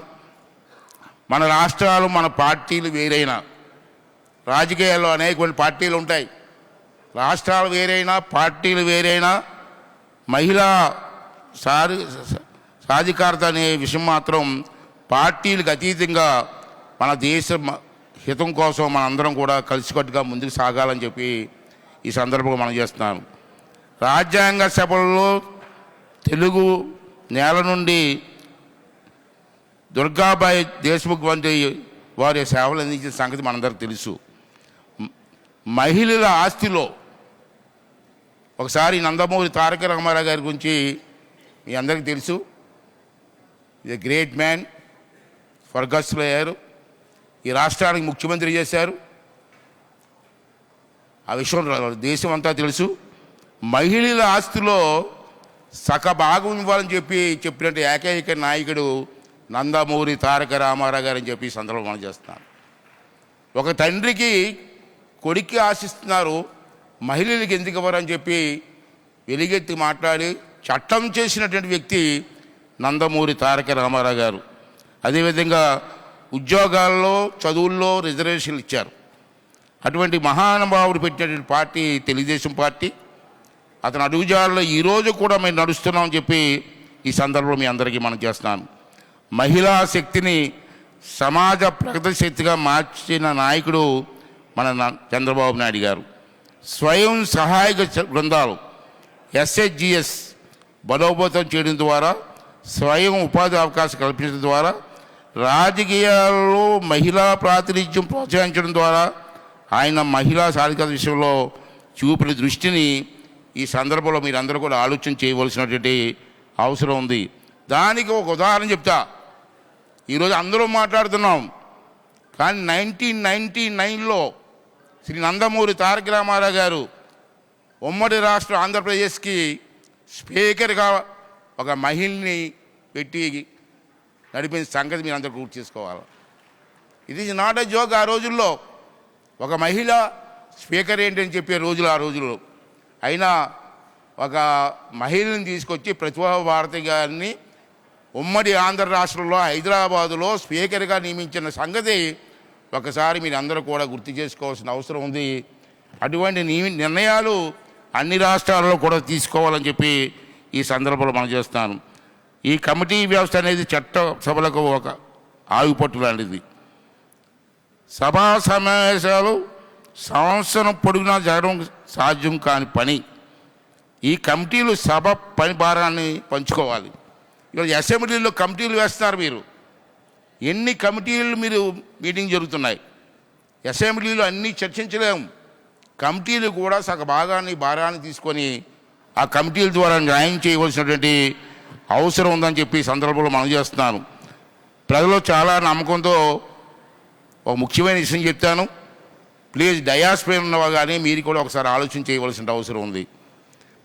మన రాష్ట్రాలు, మన పార్టీలు వేరైనా, రాజకీయాల్లో అనేకమైన పార్టీలు ఉంటాయి. రాష్ట్రాలు వేరైనా, పార్టీలు వేరైనా, మహిళా సాధికారత అనే విషయం మాత్రం పార్టీలకు అతీతంగా మన దేశ హితం కోసం మనందరం కూడా కలిసికట్టుగా ముందుకు సాగాలని చెప్పి ఈ సందర్భంగా మనం చేస్తున్నాను. రాజ్యాంగ సభల్లో తెలుగు నేల నుండి దుర్గాబాయి దేశ్ముఖ్ వంటి వారి సేవలు అందించిన సంగతి మనందరికీ తెలుసు. మహిళల ఆస్తిలో ఒకసారి నందమూరి తారక రామారావు గారి గురించి మీ అందరికీ తెలుసు. ఈజ్ ఎ గ్రేట్ మ్యాన్, స్వర్గస్థులు అయ్యారు. ఈ రాష్ట్రానికి ముఖ్యమంత్రి చేశారు. ఆ విషయం దేశం అంతా తెలుసు. మహిళల ఆస్తిలో సగ భాగం ఇవ్వాలని చెప్పినట్టు ఏకైక నాయకుడు నందమూరి తారక రామారావు గారు అని చెప్పి ఈ సందర్భంలో మనం చేస్తున్నాను. ఒక తండ్రికి కొడుక్కి ఆశిస్తున్నారు, మహిళలకు ఎందుకు ఇవ్వరని చెప్పి వెలుగెత్తి మాట్లాడి చట్టం చేసినటువంటి వ్యక్తి నందమూరి తారక రామారావు గారు. అదేవిధంగా ఉద్యోగాల్లో చదువుల్లో రిజర్వేషన్లు ఇచ్చారు. అటువంటి మహానుభావుడు పెట్టినటువంటి పార్టీ తెలుగుదేశం పార్టీ. అతను అడుగుజాడలో ఈరోజు కూడా మేము నడుస్తున్నామని చెప్పి ఈ సందర్భంలో మీ అందరికీ మనం చేస్తున్నాను. మహిళా శక్తిని సమాజ ప్రగతి శక్తిగా మార్చిన నాయకుడు మన చంద్రబాబు నాయుడు గారు. స్వయం సహాయక బృందాలు ఎస్హెచ్జిఎస్ బలోపేతం చేయడం ద్వారా, స్వయం ఉపాధి అవకాశం కల్పించడం ద్వారా, రాజకీయాల్లో మహిళా ప్రాతినిధ్యం ప్రోత్సహించడం ద్వారా ఆయన మహిళా సాధికారత విషయంలో చూపిన దృష్టిని ఈ సందర్భంలో మీరందరూ కూడా ఆలోచన చేయవలసినటువంటి అవసరం ఉంది. దానికి ఒక ఉదాహరణ చెప్తా. ఈరోజు అందరూ మాట్లాడుతున్నాం, కానీ 1999లో శ్రీ నందమూరి తారక రామారావు గారు ఉమ్మడి రాష్ట్రం ఆంధ్రప్రదేశ్కి స్పీకర్గా ఒక మహిళని పెట్టి నడిపిన సంగతి మీరు అందరూ గుర్తు చేసుకోవాలి. ఇది ఈజ్ నాట్ ఎ జోక్. ఆ రోజుల్లో ఒక మహిళ స్పీకర్ ఏంటని చెప్పే రోజులు ఆ రోజుల్లో. అయినా ఒక మహిళని తీసుకొచ్చి ప్రతిభా భారతి గారిని ఉమ్మడి ఆంధ్ర రాష్ట్రంలో హైదరాబాదులో స్పీకర్గా నియమించిన సంగతి ఒకసారి మీరు అందరూ కూడా గుర్తు చేసుకోవాల్సిన అవసరం ఉంది. అటువంటి నిర్ణయాలు అన్ని రాష్ట్రాల్లో కూడా తీసుకోవాలని చెప్పి ఈ సందర్భంలో మనం చేస్తాను. ఈ కమిటీ వ్యవస్థ అనేది చట్ట సభలకు ఒక ఆయుపట్టు లాంటిది. సభా సమావేశాలు సంవత్సరం పొడుగునా జరగడం సాధ్యం కాని పని. ఈ కమిటీలు సభ పని భారాన్ని పంచుకోవాలి. ఈరోజు అసెంబ్లీలో కమిటీలు వేస్తున్నారు. మీరు ఎన్ని కమిటీలు మీరు మీటింగ్ జరుగుతున్నాయి. అసెంబ్లీలో అన్నీ చర్చించలేము. కమిటీలు కూడా సగ భారాన్ని తీసుకొని ఆ కమిటీల ద్వారా న్యాయం చేయవలసినటువంటి అవసరం ఉందని చెప్పి ఈ సందర్భంలో మనం చేస్తున్నాను. ప్రజలు చాలా నమ్మకంతో ఒక ముఖ్యమైన విషయం చెప్తాను. ప్లీజ్ డయాస్ పైన ఉన్నవా కానీ మీరు కూడా ఒకసారి ఆలోచన చేయవలసిన అవసరం ఉంది.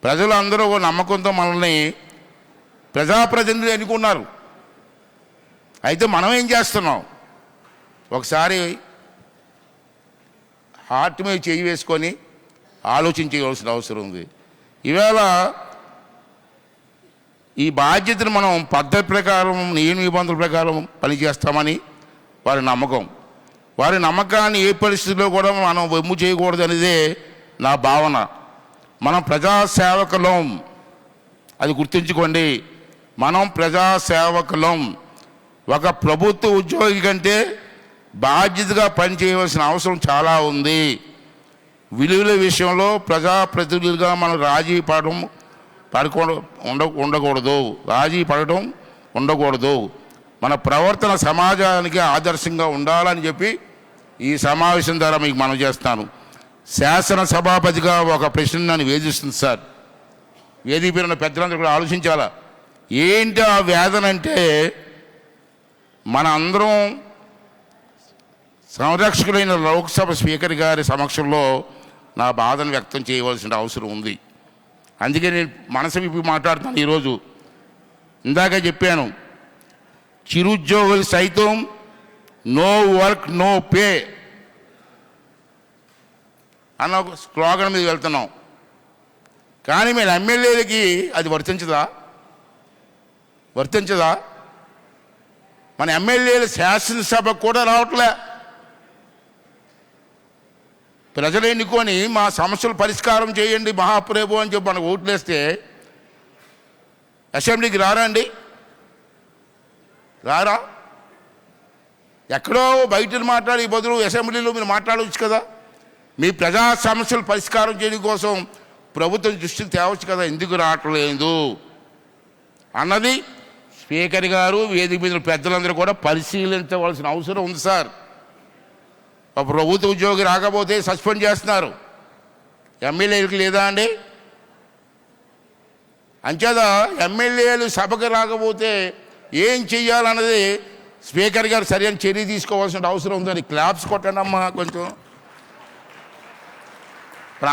ప్రజలు అందరూ నమ్మకంతో మనల్ని ప్రజాప్రతినిధులు ఎన్నుకున్నారు. అయితే మనం ఏం చేస్తున్నాం? ఒకసారి హార్ట్ మీద చేయి వేసుకొని ఆలోచన చేయవలసిన అవసరం ఉంది. ఈవేళ ఈ బాధ్యతను మనం పద్ధతి ప్రకారం నియమ నిబంధనల ప్రకారం పనిచేస్తామని వారి నమ్మకం. వారి నమ్మకాన్ని ఏ పరిస్థితుల్లో కూడా మనం వెమ్ము చేయకూడదు అనేదే నా భావన. మనం ప్రజాసేవకులం, అది గుర్తుంచుకోండి. మనం ప్రజాసేవకులం. ఒక ప్రభుత్వ ఉద్యోగి కంటే బాధ్యతగా పనిచేయవలసిన అవసరం చాలా ఉంది. విలువల విషయంలో ప్రజాప్రతినిధులుగా మనం రాజీ పడడం ఉండకూడదు. మన ప్రవర్తన సమాజానికి ఆదర్శంగా ఉండాలని చెప్పి ఈ సమావేశం ద్వారా మీకు మనం చేస్తాను. శాసన సభాపతిగా ఒక ప్రశ్న నన్ను వేధిస్తుంది సార్. వేదిక పేరున్న పెద్దలందరూ కూడా ఆలోచించాలా. ఏంటి ఆ వేదన అంటే, మన అందరం సంరక్షకులైన లోక్సభ స్పీకర్ గారి సమక్షంలో నా బాధను వ్యక్తం చేయవలసిన అవసరం ఉంది. అందుకే నేను మనసు విప్పి మాట్లాడుతున్నాను ఈరోజు. ఇందాక చెప్పాను, చిరుద్యోగులు సైతం నో వర్క్ నో పే అన్న స్లోగన్ మీద వెళ్తున్నాం. కానీ మేము ఎమ్మెల్యేలకి అది వర్తించదా? మన ఎమ్మెల్యేలు శాసనసభకు కూడా రావట్లే. ప్రజలు ఎన్నుకొని మా సమస్యలు పరిష్కారం చేయండి మహాప్రభు అని చెప్పి మనకు ఓట్లేస్తే అసెంబ్లీకి రారండి? రారా? ఎక్కడో బయట మాట్లాడే బదులు అసెంబ్లీలో మీరు మాట్లాడవచ్చు కదా. మీ ప్రజా సమస్యలు పరిష్కారం చేయడం కోసం ప్రభుత్వం దృష్టికి తేవచ్చు కదా. ఎందుకు రావట్లేదు అన్నది స్పీకర్ గారు, వేదిక మీద పెద్దలందరూ కూడా పరిశీలించవలసిన అవసరం ఉంది సార్. ఒక ప్రభుత్వ ఉద్యోగి రాకపోతే సస్పెండ్ చేస్తున్నారు. ఎమ్మెల్యేలకు లేదా అండి? అంచేత ఎమ్మెల్యేలు సభకు రాకపోతే ఏం చెయ్యాలన్నది స్పీకర్ గారు సరైన చర్య తీసుకోవాల్సిన అవసరం ఉందని క్లాప్స్ కొట్టండి అమ్మా. కొంచెం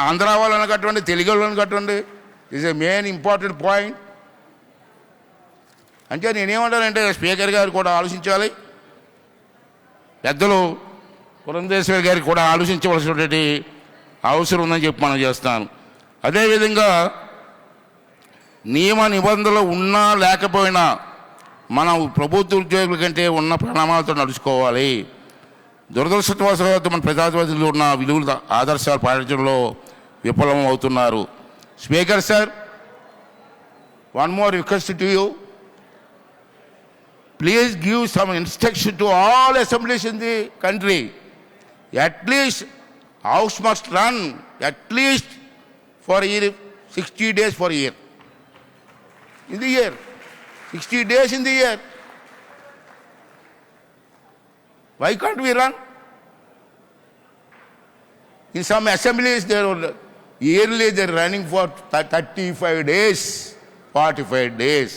ఆంధ్ర వాళ్ళని కట్టండి, తెలుగు వాళ్ళని కట్టండి. Is a main important point. అంటే నేనేమంటానంటే స్పీకర్ గారు కూడా ఆలోచించాలి, పెద్దలు పురంధేశ్వరి గారికి కూడా ఆలోచించవలసినటువంటి అవసరం ఉందని చెప్పి మనం చేస్తాను. అదేవిధంగా నియమ నిబంధనలు ఉన్నా లేకపోయినా మనం ప్రభుత్వ ఉద్యోగుల కంటే ఉన్న ప్రణామాలతో నడుచుకోవాలి. దురదృష్టవశాత్తు మన ప్రజాప్రతినిధులు ఉన్న విలువల ఆదర్శాలు పాటించడంలో విఫలం అవుతున్నారు. Speaker sir, one more request to you, please give some instruction to all assemblies in the country. At least house must run at least for a year, 60 days for a year. In the year, 60 days in the year. Why can't we run? In some assemblies, yearly they're running for 35 days, 45 days.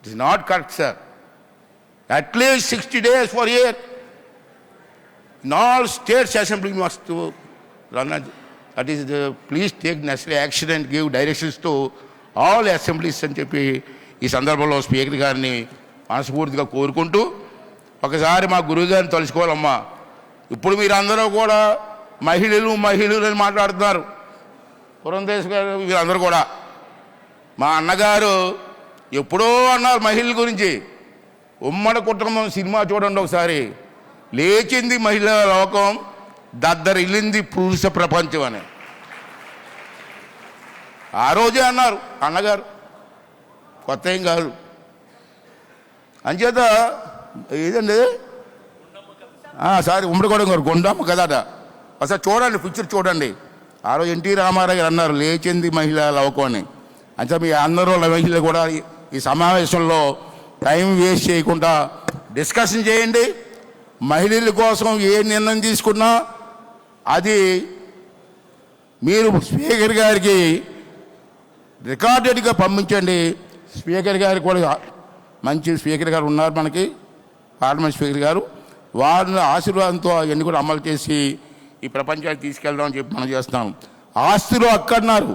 It is not correct, sir. At least 60 days for a year. In all states, assembly must to run. That is, please take necessary action and give directions to all assemblies అని చెప్పి ఈ సందర్భంలో speaker గారిని మనస్ఫూర్తిగా కోరుకుంటూ, ఒకసారి మా గురువు గారిని తలుచుకోవాలమ్మా. ఇప్పుడు మీరందరూ కూడా మహిళలు అని మాట్లాడుతున్నారు. పురంధేశ్వరి గారు వీరందరూ కూడా, మా అన్నగారు ఎప్పుడో అన్నారు మహిళల గురించి. ఉమ్మడి కుటుంబం సినిమా చూడండి ఒకసారి, లేచింది మహిళా లోకం, దద్దరిల్లింది పురుష ప్రపంచం అని ఆ రోజే అన్నారు అన్నగారు, కొత్త ఏం కాదు. అంచేత ఏదండి సారీ ఉమ్మడి కూడా గుండమ్మ కదట, ఒకసారి చూడండి పిక్చర్ చూడండి. ఆ రోజు ఎన్టీ రామారావు గారు అన్నారు లేచింది మహిళా లోకం అని. అంటే మీ అందరూ మహిళలు కూడా ఈ సమావేశంలో టైం వేస్ట్ చేయకుండా డిస్కషన్ చేయండి. మహిళల కోసం ఏ నిర్ణయం తీసుకున్నా అది మీరు స్పీకర్ గారికి రికార్డెడ్గా పంపించండి. స్పీకర్ గారు కూడా మంచి స్పీకర్ గారు ఉన్నారు మనకి, పార్లమెంట్ స్పీకర్ గారు. వారిని ఆశీర్వాదంతో అవన్నీ కూడా అమలు చేసి ఈ ప్రపంచానికి తీసుకెళ్దామని చెప్పి మనం చేస్తాం. ఆస్తులు అక్కన్నారు,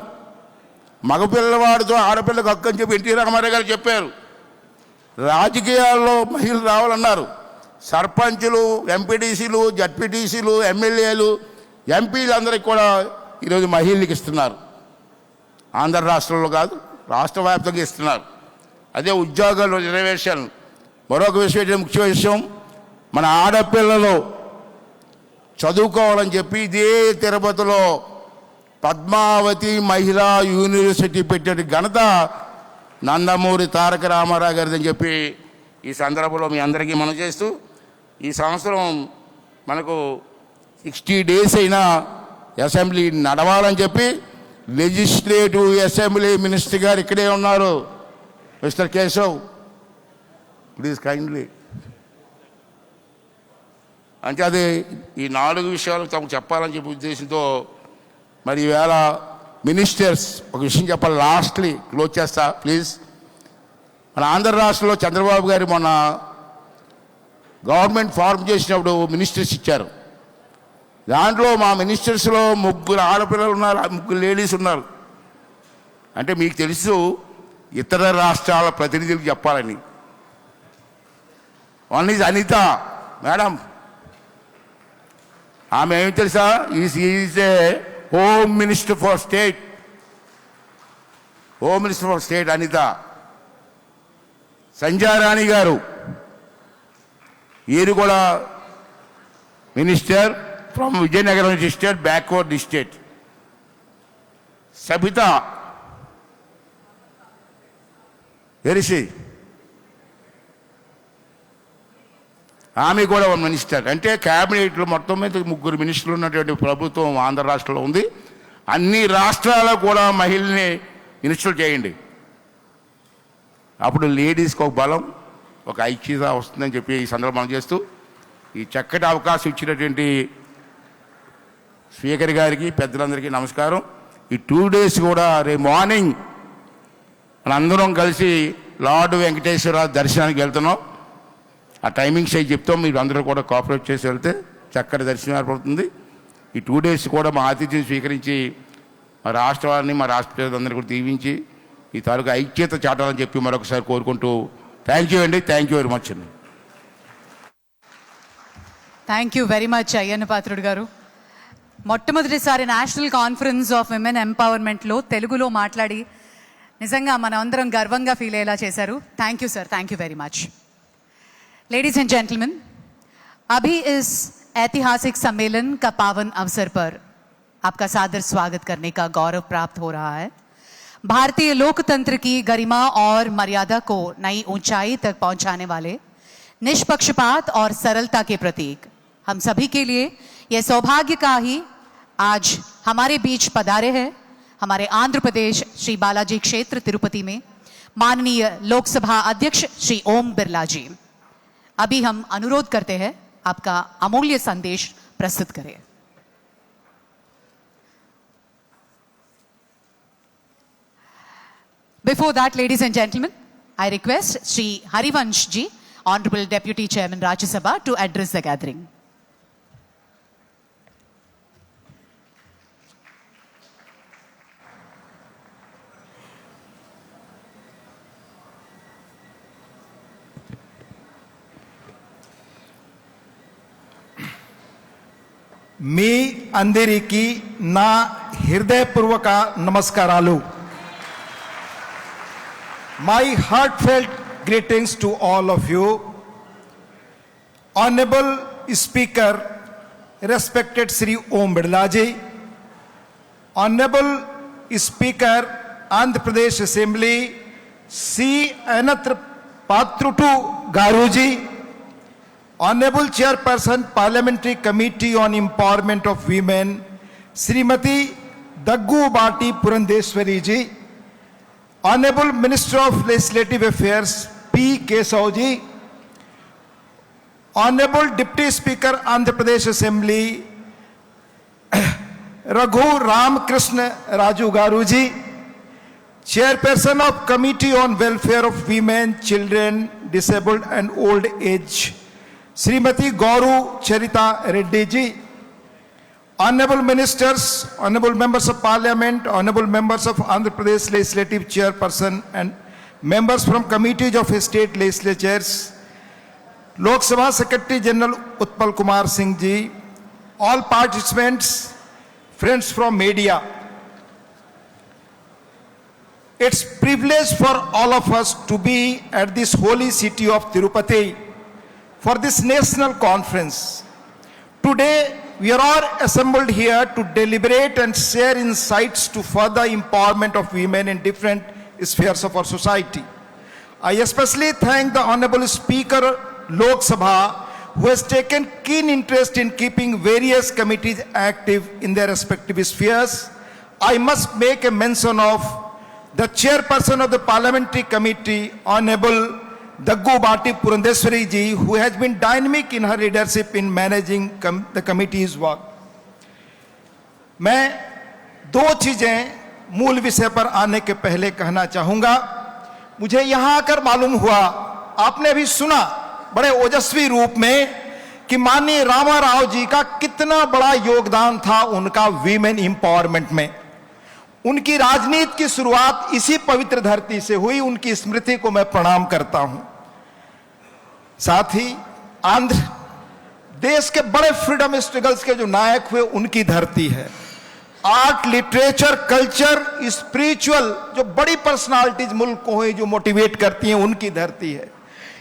మగపిల్లవాడితో ఆడపిల్లకు హక్కు అని చెప్పి ఎన్టీ రామారావు గారు చెప్పారు. రాజకీయాల్లో మహిళలు రావాలన్నారు. సర్పంచులు, ఎంపీటీసీలు, జడ్పీటీసీలు, ఎమ్మెల్యేలు, ఎంపీలు అందరికి కూడా ఈరోజు మహిళలకు ఇస్తున్నారు. ఆంధ్ర రాష్ట్రంలో కాదు, రాష్ట్ర వ్యాప్తంగా ఇస్తున్నారు. అదే ఉద్యోగాల్లో రిజర్వేషన్. మరొక విషయం, ముఖ్య విషయం, మన ఆడపిల్లలు చదువుకోవాలని చెప్పి ఇదే తిరుపతిలో పద్మావతి మహిళా యూనివర్సిటీ పెట్టే ఘనత నందమూరి తారక రామారావు గారిదని చెప్పి ఈ సందర్భంలో మీ అందరికీ మనం చేస్తూ, ఈ సంవత్సరం మనకు 60 డేస్ అయినా అసెంబ్లీ నడవాలని చెప్పి లెజిస్లేటివ్ అసెంబ్లీ మినిస్టర్ గారు ఇక్కడే ఉన్నారు. Mister Keshav, please kindly. అంటే అది ఈ 4 విషయాలు తమకు చెప్పాలని చెప్పి ఉద్దేశంతో మరి ఈవేళ మినిస్టర్స్ ఒక విషయం చెప్పాలి, లాస్ట్లీ క్లోజ్ చేస్తా ప్లీజ్. మన ఆంధ్ర రాష్ట్రంలో చంద్రబాబు గారు మొన్న గవర్నమెంట్ ఫార్మ్ చేసినప్పుడు మినిస్టర్స్ ఇచ్చారు. దాంట్లో మా మినిస్టర్స్లో 3 ఆడపిల్లలు ఉన్నారు, 3 లేడీస్ ఉన్నారు. అంటే మీకు తెలుసు ఇతర రాష్ట్రాల ప్రతినిధులకు చెప్పాలని. వన్ ఈజ్ అనిత మేడం, ఆమె ఏమి తెలుసా, is a home minister for state, home minister for state Anitha. Sanjay Rani garu, వీరు కూడా minister from Vizianagaram district, backward district. Sabitha, వెరిసి, ఆమె కూడా ఒక మినిస్టర్. అంటే క్యాబినెట్లో మొత్తం మీద 3 మినిస్టర్లు ఉన్నటువంటి ప్రభుత్వం ఆంధ్ర రాష్ట్రంలో ఉంది. అన్ని రాష్ట్రాలకు కూడా మహిళల్ని మినిస్టర్లు చేయండి. అప్పుడు లేడీస్కి ఒక బలం, ఒక ఐక్యత వస్తుందని చెప్పి ఈ సందర్భం చేస్తూ ఈ చక్కటి అవకాశం ఇచ్చినటువంటి స్పీకర్ గారికి, పెద్దలందరికీ నమస్కారం. ఈ 2 డేస్ కూడా రేపు మార్నింగ్ మనందరం కలిసి లార్డ్ వెంకటేశ్వర దర్శనానికి వెళ్తున్నాం. ఆ టైమింగ్స్ అవి చెప్తాం, మీరు అందరూ కూడా కోఆపరేట్ చేసి వెళ్తే చక్కటి దర్శనం ఏర్పడుతుంది. ఈ 2 డేస్ కూడా మా ఆతిథ్యం స్వీకరించి మా రాష్ట్ర వారిని, మా రాష్ట్ర ప్రజలందరూ కూడా దీవించి ఈ తాలూకు ఐక్యత చాటాలని చెప్పి మరొకసారి కోరుకుంటూ థ్యాంక్ యూ అండి, థ్యాంక్ యూ వెరీ మచ్ అండి. Thank you very much Ayyanna Patrudu garu. మొట్టమొదటిసారి నేషనల్ కాన్ఫరెన్స్ ఆఫ్ విమెన్ ఎంపవర్మెంట్లో తెలుగులో మాట్లాడి నిజంగా మనం అందరం గర్వంగా ఫీల్ అయ్యేలా చేశారు. థ్యాంక్ యూ सर, thank you very much. Ladies and gentleman, अभी इस ऐतिहासिक सम्मेलन का पावन अवसर पर आपका सादर स्वागत करने का गौरव प्राप्त हो रहा है. भारतीय लोकतंत्र की गरिमा और मर्यादा को नई ऊंचाई तक पहुंचाने वाले निष्पक्षपात और सरलता के प्रतीक हम सभी के लिए यह सौभाग्य का ही आज हमारे बीच पधारे हैं हमारे आंध्र प्रदेश श्री बालाजी क्षेत्र तिरुपति में माननीय लोकसभा अध्यक्ष श्री ओम बिरला जी. अभी हम अनुरोध करते हैं आपका अमूल्य संदेश प्रस्तुत करें. Before that, ladies and gentlemen, I request Shri Harivansh ji, Honorable Deputy Chairman Rajya Sabha, to address the gathering. మీ అందరికీ నా హృదయపూర్వక నమస్కారాలు. My heartfelt greetings to all of you. Honorable Speaker, respected Sri Om Birla ji, Honorable Speaker, Andhra Pradesh Assembly, C. Anatra Patrutu Garu ji, Honorable Chairperson, Parliamentary Committee on Empowerment of Women, Srimati Daggu Bati Purandeswari ji, Honorable Minister of Legislative Affairs, P. Kesav ji, Honorable Deputy Speaker, Andhra Pradesh Assembly, Raghu Ram Krishna Raju Garu ji, Chairperson of Committee on Welfare of Women, Children, Disabled and Old Age, Srimati Gauru Charita Reddy ji, Honorable Ministers, Honorable Members of Parliament, Honorable Members of Andhra Pradesh Legislative Chairperson and Members from Committees of State Legislatures, Lok Sabha Secretary General Utpal Kumar Singh ji, all participants, friends from media. It's privilege for all of us to be at this holy city of Tirupati for this national conference. Today, we are all assembled here to deliberate and share insights to further empowerment of women in different spheres of our society. I especially thank the Honorable Speaker, Lok Sabha, who has taken keen interest in keeping various committees active in their respective spheres. I must make a mention of the Chairperson of the Parliamentary Committee, Honorable Daggu Bati Purandeswari ji, who has been dynamic in her leadership in managing the committee's work. मैं दो चीजें मूल विषय पर आने के पहले कहना चाहूंगा. मुझे यहां आकर मालूम हुआ, आपने भी सुना बड़े ओजस्वी रूप में कि माननीय रामा राव जी का कितना बड़ा योगदान था उनका वीमेन एम्पावरमेंट में. उनकी राजनीति की शुरुआत इसी पवित्र धरती से हुई. उनकी स्मृति को मैं प्रणाम करता हूं. साथ ही आंध्र देश के बड़े फ्रीडम स्ट्रगल्स के जो नायक हुए उनकी धरती है. आर्ट, लिटरेचर, कल्चर, स्पिरिचुअल जो बड़ी पर्सनालिटीज मुल्क को हुई जो मोटिवेट करती हैं उनकी धरती है.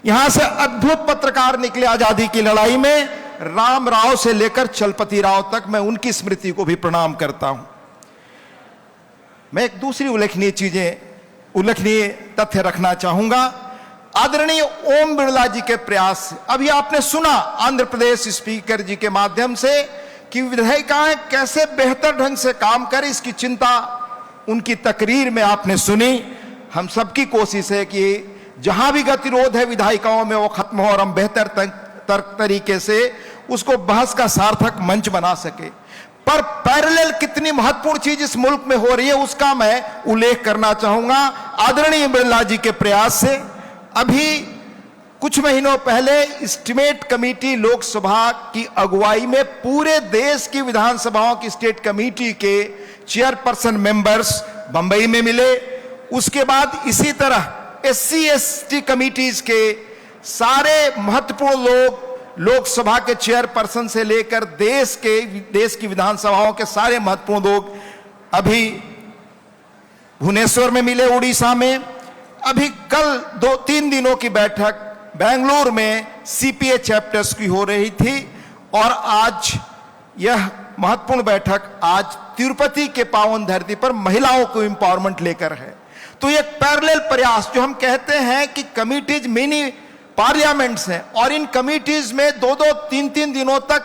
यहां से अद्भुत पत्रकार निकले आजादी की लड़ाई में. राम राव से लेकर चलपति राव तक मैं उनकी स्मृति को भी प्रणाम करता हूं. मैं एक दूसरी उल्लेखनीय तथ्य रखना चाहूंगा. आदरणीय ओम बिरला जी के प्रयास से अभी आपने सुना आंध्र प्रदेश स्पीकर जी के माध्यम से कि विधायिकाएं कैसे बेहतर ढंग से काम करें, इसकी चिंता उनकी तकरीर में आपने सुनी. हम सबकी कोशिश है कि जहां भी गतिरोध है विधायिकाओं में वो खत्म हो और हम बेहतर तरीके से उसको बहस का सार्थक मंच बना सके. पर पैरेलल कितनी महत्वपूर्ण चीज इस मुल्क में हो रही है उसका मैं उल्लेख करना चाहूंगा. आदरणीय बिरला जी के प्रयास से अभी कुछ महीनों पहले एस्टीमेट कमेटी लोकसभा की अगुवाई में पूरे देश की विधानसभाओं की स्टेट कमेटी के चेयरपर्सन मेंबर्स बंबई में मिले. उसके बाद इसी तरह SC/ST कमिटीज के सारे महत्वपूर्ण लोग, लोकसभा के चेयरपर्सन से लेकर देश की विधानसभाओं के सारे महत्वपूर्ण लोग अभी भुवनेश्वर में मिले, उड़ीसा में। अभी कल 2-3 दिनों की बैठक बेंगलुरु में CPA चैप्टर्स की हो रही थी और आज यह महत्वपूर्ण बैठक आज तिरुपति के पावन धरती पर महिलाओं को एम्पावरमेंट लेकर है। तो ये पैरेलल प्रयास, जो हम कहते हैं कि कमिटीज मिनी पार्लियामेंट्स हैं और इन कमिटीज में 2-2, 3-3 दिनों तक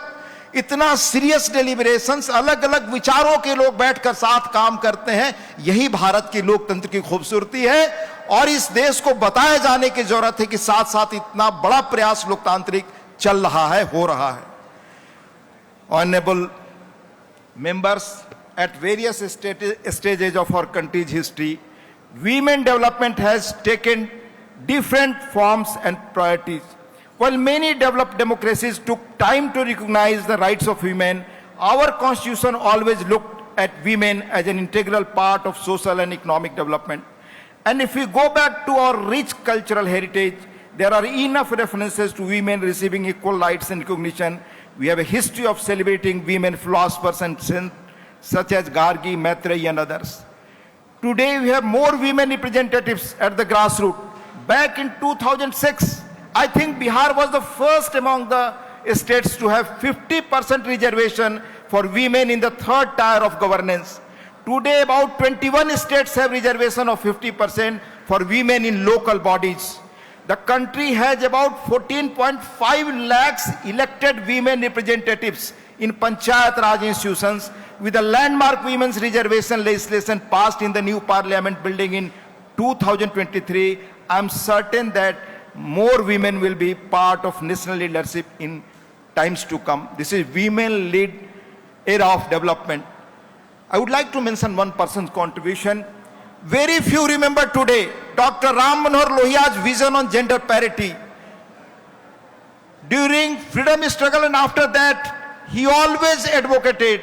इतना सीरियस डेलिब्रेशंस, अलग अलग विचारों के लोग बैठकर साथ काम करते हैं। यही भारत की लोकतंत्र की खूबसूरती है और इस देश को बताए जाने की जरूरत है कि साथ साथ इतना बड़ा प्रयास लोकतांत्रिक चल रहा है, हो रहा है। Honourable members, at various stages of our country's history, women development has taken different forms and priorities. While many developed democracies took time to recognize the rights of women, our constitution always looked at women as an integral part of social and economic development. And if we go back to our rich cultural heritage, there are enough references to women receiving equal rights and recognition. We have a history of celebrating women philosophers and saints such as Gargi, Maitreyi and others. Today we have more women representatives at the grassroots. Back in 2006, I think Bihar was the first among the states to have 50% reservation for women in the third tier of governance. Today about 21 states have reservation of 50% for women in local bodies. The country has about 14.5 lakhs elected women representatives in Panchayat Raj institutions, with a landmark women's reservation legislation passed in the new parliament building in 2023. I am certain that more women will be part of national leadership in times to come. This is women-led era of development. I would like to mention one person's contribution. Very few remember today Dr. Ram Manohar Lohia's vision on gender parity. During freedom struggle and after that, he always advocated,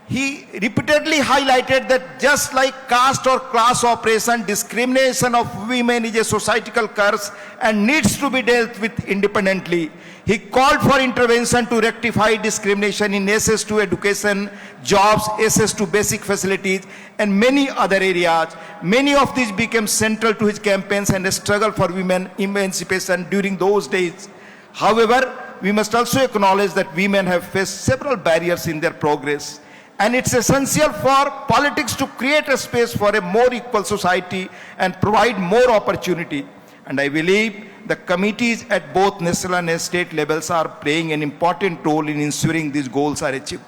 he repeatedly highlighted that just like caste or class oppression, discrimination of women is a societal curse and needs to be dealt with independently. He called for intervention to rectify discrimination in access to education, jobs, access to basic facilities, and many other areas. Many of these became central to his campaigns and the struggle for women emancipation during those days. However, we must also acknowledge that women have faced several barriers in their progress. And it's essential for politics to create a space for a more equal society and provide more opportunity. And I believe the committees at both national and state levels are playing an important role in ensuring these goals are achieved.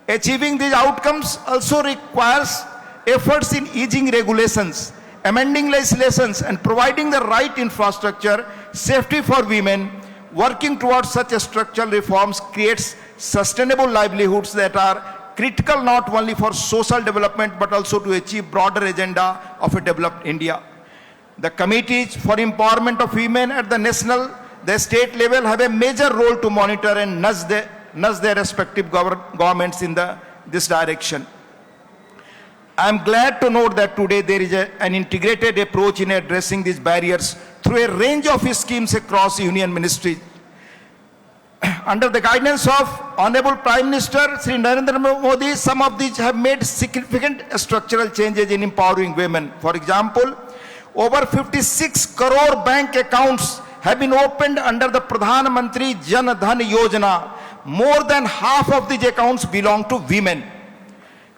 Achieving these outcomes also requires efforts in easing regulations, amending legislations, and providing the right infrastructure, safety for women. Working towards such a structural reforms creates sustainable livelihoods that are critical not only for social development but also to achieve broader agenda of a developed India. The committees for empowerment of women at the national, the state level have a major role to monitor and nudge their respective governments in this direction. I am glad to note that today there is an integrated approach in addressing these barriers through a range of schemes across union ministries. Under the guidance of Honorable Prime Minister Sri Narendra Modi, some of these have made significant structural changes in empowering women. For example, over 56 crore bank accounts have been opened under the Parliamentary Jan Dhan Yojana. More than half of these accounts belong to women.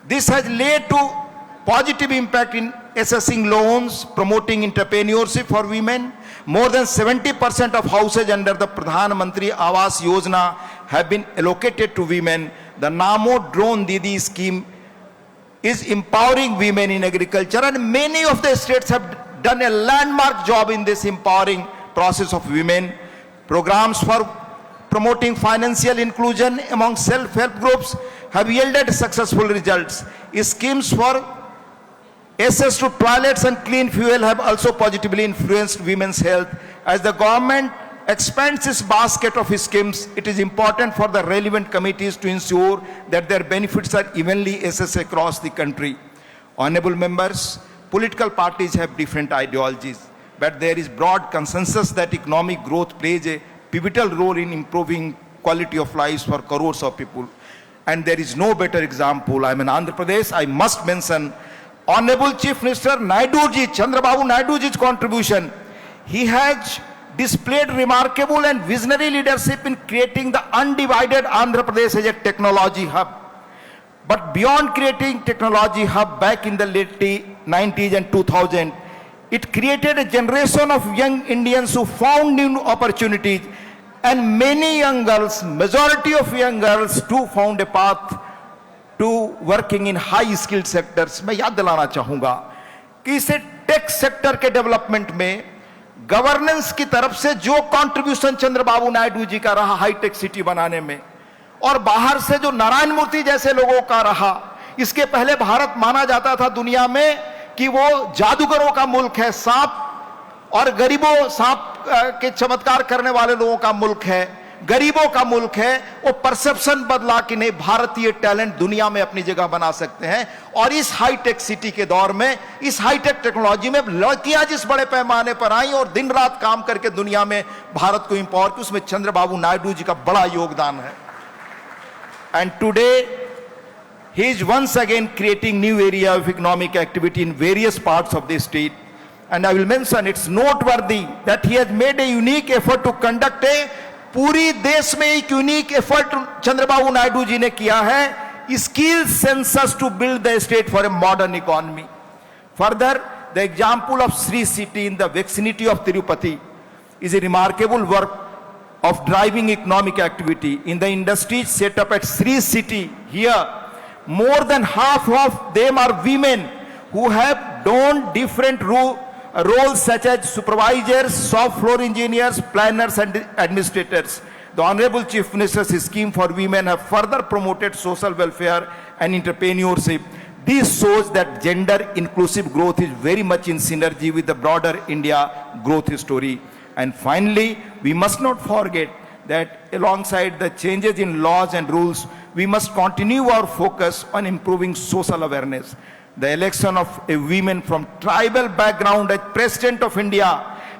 This has led to positive impact in assessing loans, promoting entrepreneurship for women. More than 70% of houses under the Parliamentary Awas Yojana have been allocated to women. The Namo Drone Didi scheme is empowering women in agriculture, and many of the states have done a landmark job in this empowering process of women. Programs for promoting financial inclusion among self-help groups have yielded successful results. Schemes for access to toilets and clean fuel have also positively influenced women's health. As the government expands its basket of schemes, it is important for the relevant committees to ensure that their benefits are evenly assessed across the country. Honorable members, political parties have different ideologies, but there is broad consensus that economic growth plays a pivotal role in improving quality of lives for crores of people. And there is no better example. I'm in Andhra Pradesh. I must mention Honorable Chief Minister Naiduji, Chandrababu Naiduji's contribution. He has displayed remarkable and visionary leadership in creating the undivided Andhra Pradesh as a technology hub. But beyond creating technology hub back in the late 90s and 2000, it created a generation of young Indians who found new opportunities, and many young girls, majority of young girls too, found a path to working in high skilled sectors. मैं याद दिलाना चाहूंगा कि इसे tech sector के development में governance की तरफ से जो कंट्रीब्यूशन चंद्रबाबू नायडू जी का रहा हाईटेक सिटी बनाने में, और बाहर से जो नारायण मूर्ति जैसे लोगों का रहा. इसके पहले भारत माना जाता था दुनिया में कि वो जादूगरों का मुल्क है, सांप और गरीबों, सांप के चमत्कार करने वाले लोगों का मुल्क है, गरीबों का मुल्क है. वो परसेप्शन बदला कि नहीं, भारतीय टैलेंट दुनिया में अपनी जगह बना सकते हैं. और इस हाईटेक सिटी के दौर में, इस हाईटेक टेक्नोलॉजी में लड़कियां जिस बड़े पैमाने पर आई और दिन रात काम करके दुनिया में भारत को इंपावर की, उसमें चंद्रबाबू नायडू जी का बड़ा योगदान है. And today he is once again creating new area of economic activity in various parts of the state. And I will mention, it's noteworthy that he has made a unique effort to conduct a, पूरी देश में एक unique effort Chandrababu Naidu ji ने किया है, skill census to build the state for a modern economy. Further, the example of Sri City in the vicinity of Tirupati is a remarkable work of driving economic activity in the industries set up at Sri City. Here, more than half of them are women who have donned different roles such as supervisors, shop floor engineers, planners and administrators. The Honorable Chief Minister's scheme for women have further promoted social welfare and entrepreneurship. This shows that gender inclusive growth is very much in synergy with the broader India growth story. And finally, we must not forget that alongside the changes in laws and rules, we must continue our focus on improving social awareness. The election of a woman from tribal background as President of India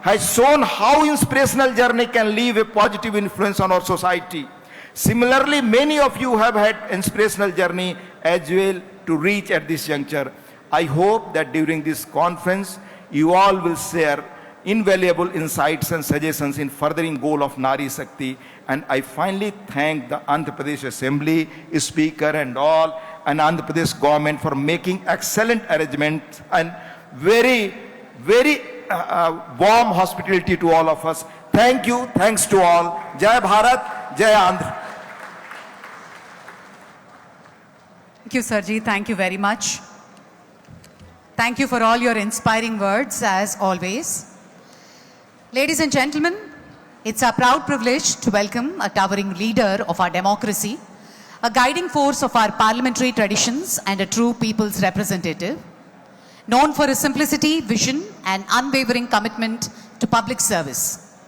has shown how inspirational journey can leave a positive influence on our society. Similarly, many of you have had inspirational journey as well to reach at this juncture. I hope that during this conference, you all will share invaluable insights and suggestions in furthering goal of Nari Shakti. And I finally thank the Andhra Pradesh Assembly, Speaker and all, and Andhra Pradesh government for making excellent arrangements and very, very warm hospitality to all of us. Thank you. Thanks to all. Jai Bharat, Jai Andhra. Thank you, Sarji. Thank you very much. Thank you for all your inspiring words, as always. Ladies and gentlemen, it's our proud privilege to welcome a towering leader of our democracy, a guiding force of our parliamentary traditions and a true people's representative, known for his simplicity, vision and unwavering commitment to public service.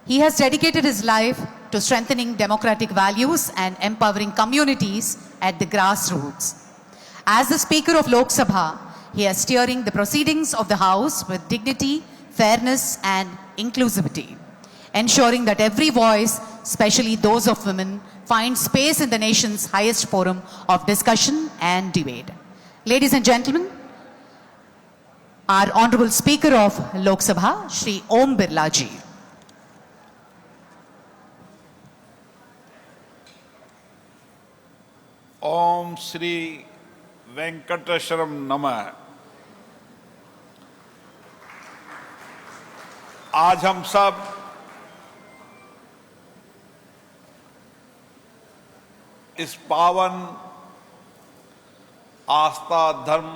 He has dedicated his life to strengthening democratic values and empowering communities at the grassroots. As the Speaker of Lok Sabha, he is steering the proceedings of the House with dignity, fairness and inclusivity, ensuring that every voice, especially those of women, finds space in the nation's highest forum of discussion and debate. Ladies and gentlemen, our Honorable Speaker of Lok Sabha, Shri Om Birla Ji. ओम श्री वेंकटेश्वरम नमः। आज हम सब इस पावन आस्था, धर्म,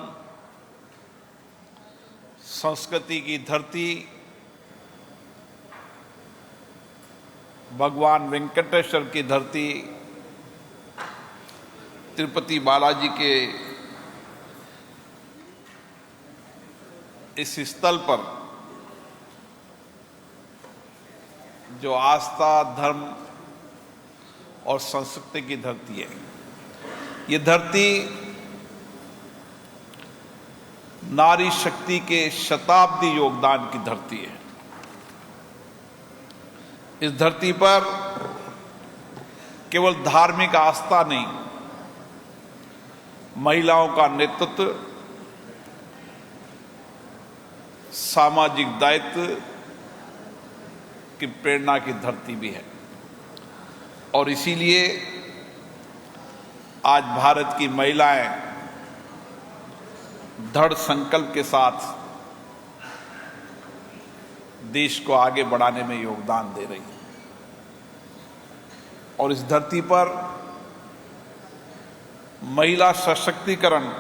संस्कृति की धरती भगवान वेंकटेश्वर की धरती तिरुपति बालाजी के इस स्थल पर जो आस्था, धर्म और संस्कृति की धरती है, ये धरती नारी शक्ति के शताब्दी योगदान की धरती है। इस धरती पर केवल धार्मिक आस्था नहीं, महिलाओं का नेतृत्व, सामाजिक दायित्व की प्रेरणा की धरती भी है। और इसीलिए आज भारत की महिलाएं दृढ़ संकल्प के साथ देश को आगे बढ़ाने में योगदान दे रही हैं। और इस धरती पर महिला सशक्तिकरण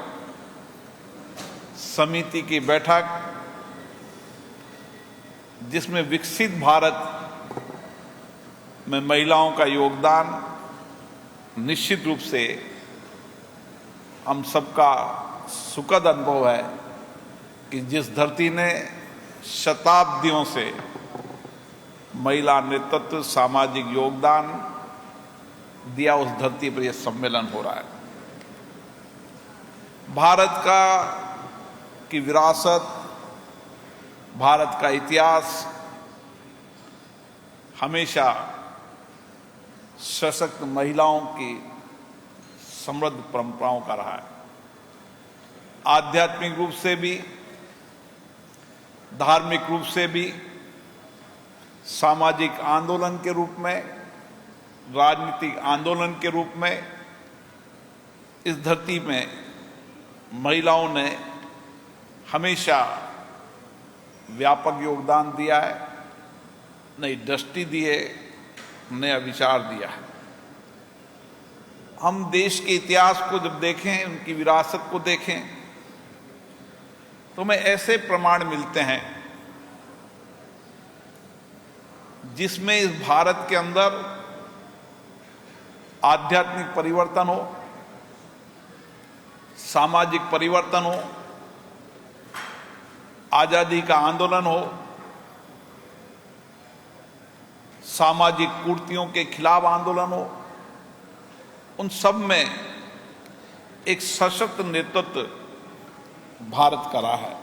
समिति की बैठक, जिसमें विकसित भारत में महिलाओं का योगदान निश्चित रूप से हम सबका सुखद अनुभव है कि जिस धरती ने शताब्दियों से महिला नेतृत्व, सामाजिक योगदान दिया, उस धरती पर यह सम्मेलन हो रहा है। भारत की विरासत, भारत का इतिहास हमेशा सशक्त महिलाओं की समृद्ध परंपराओं का रहा है। आध्यात्मिक रूप से भी, धार्मिक रूप से भी, सामाजिक आंदोलन के रूप में, राजनीतिक आंदोलन के रूप में इस धरती में महिलाओं ने हमेशा व्यापक योगदान दिया है, नई दृष्टि दी है, नया विचार दिया है। हम देश के इतिहास को जब देखें, उनकी विरासत को देखें, तो हमें ऐसे प्रमाण मिलते हैं जिसमें इस भारत के अंदर आध्यात्मिक परिवर्तन हो, सामाजिक परिवर्तन हो, आजादी का आंदोलन हो, सामाजिक कुरीतियों के खिलाफ आंदोलन हो, उन सब में एक सशक्त नेतृत्व भारत का रहा है।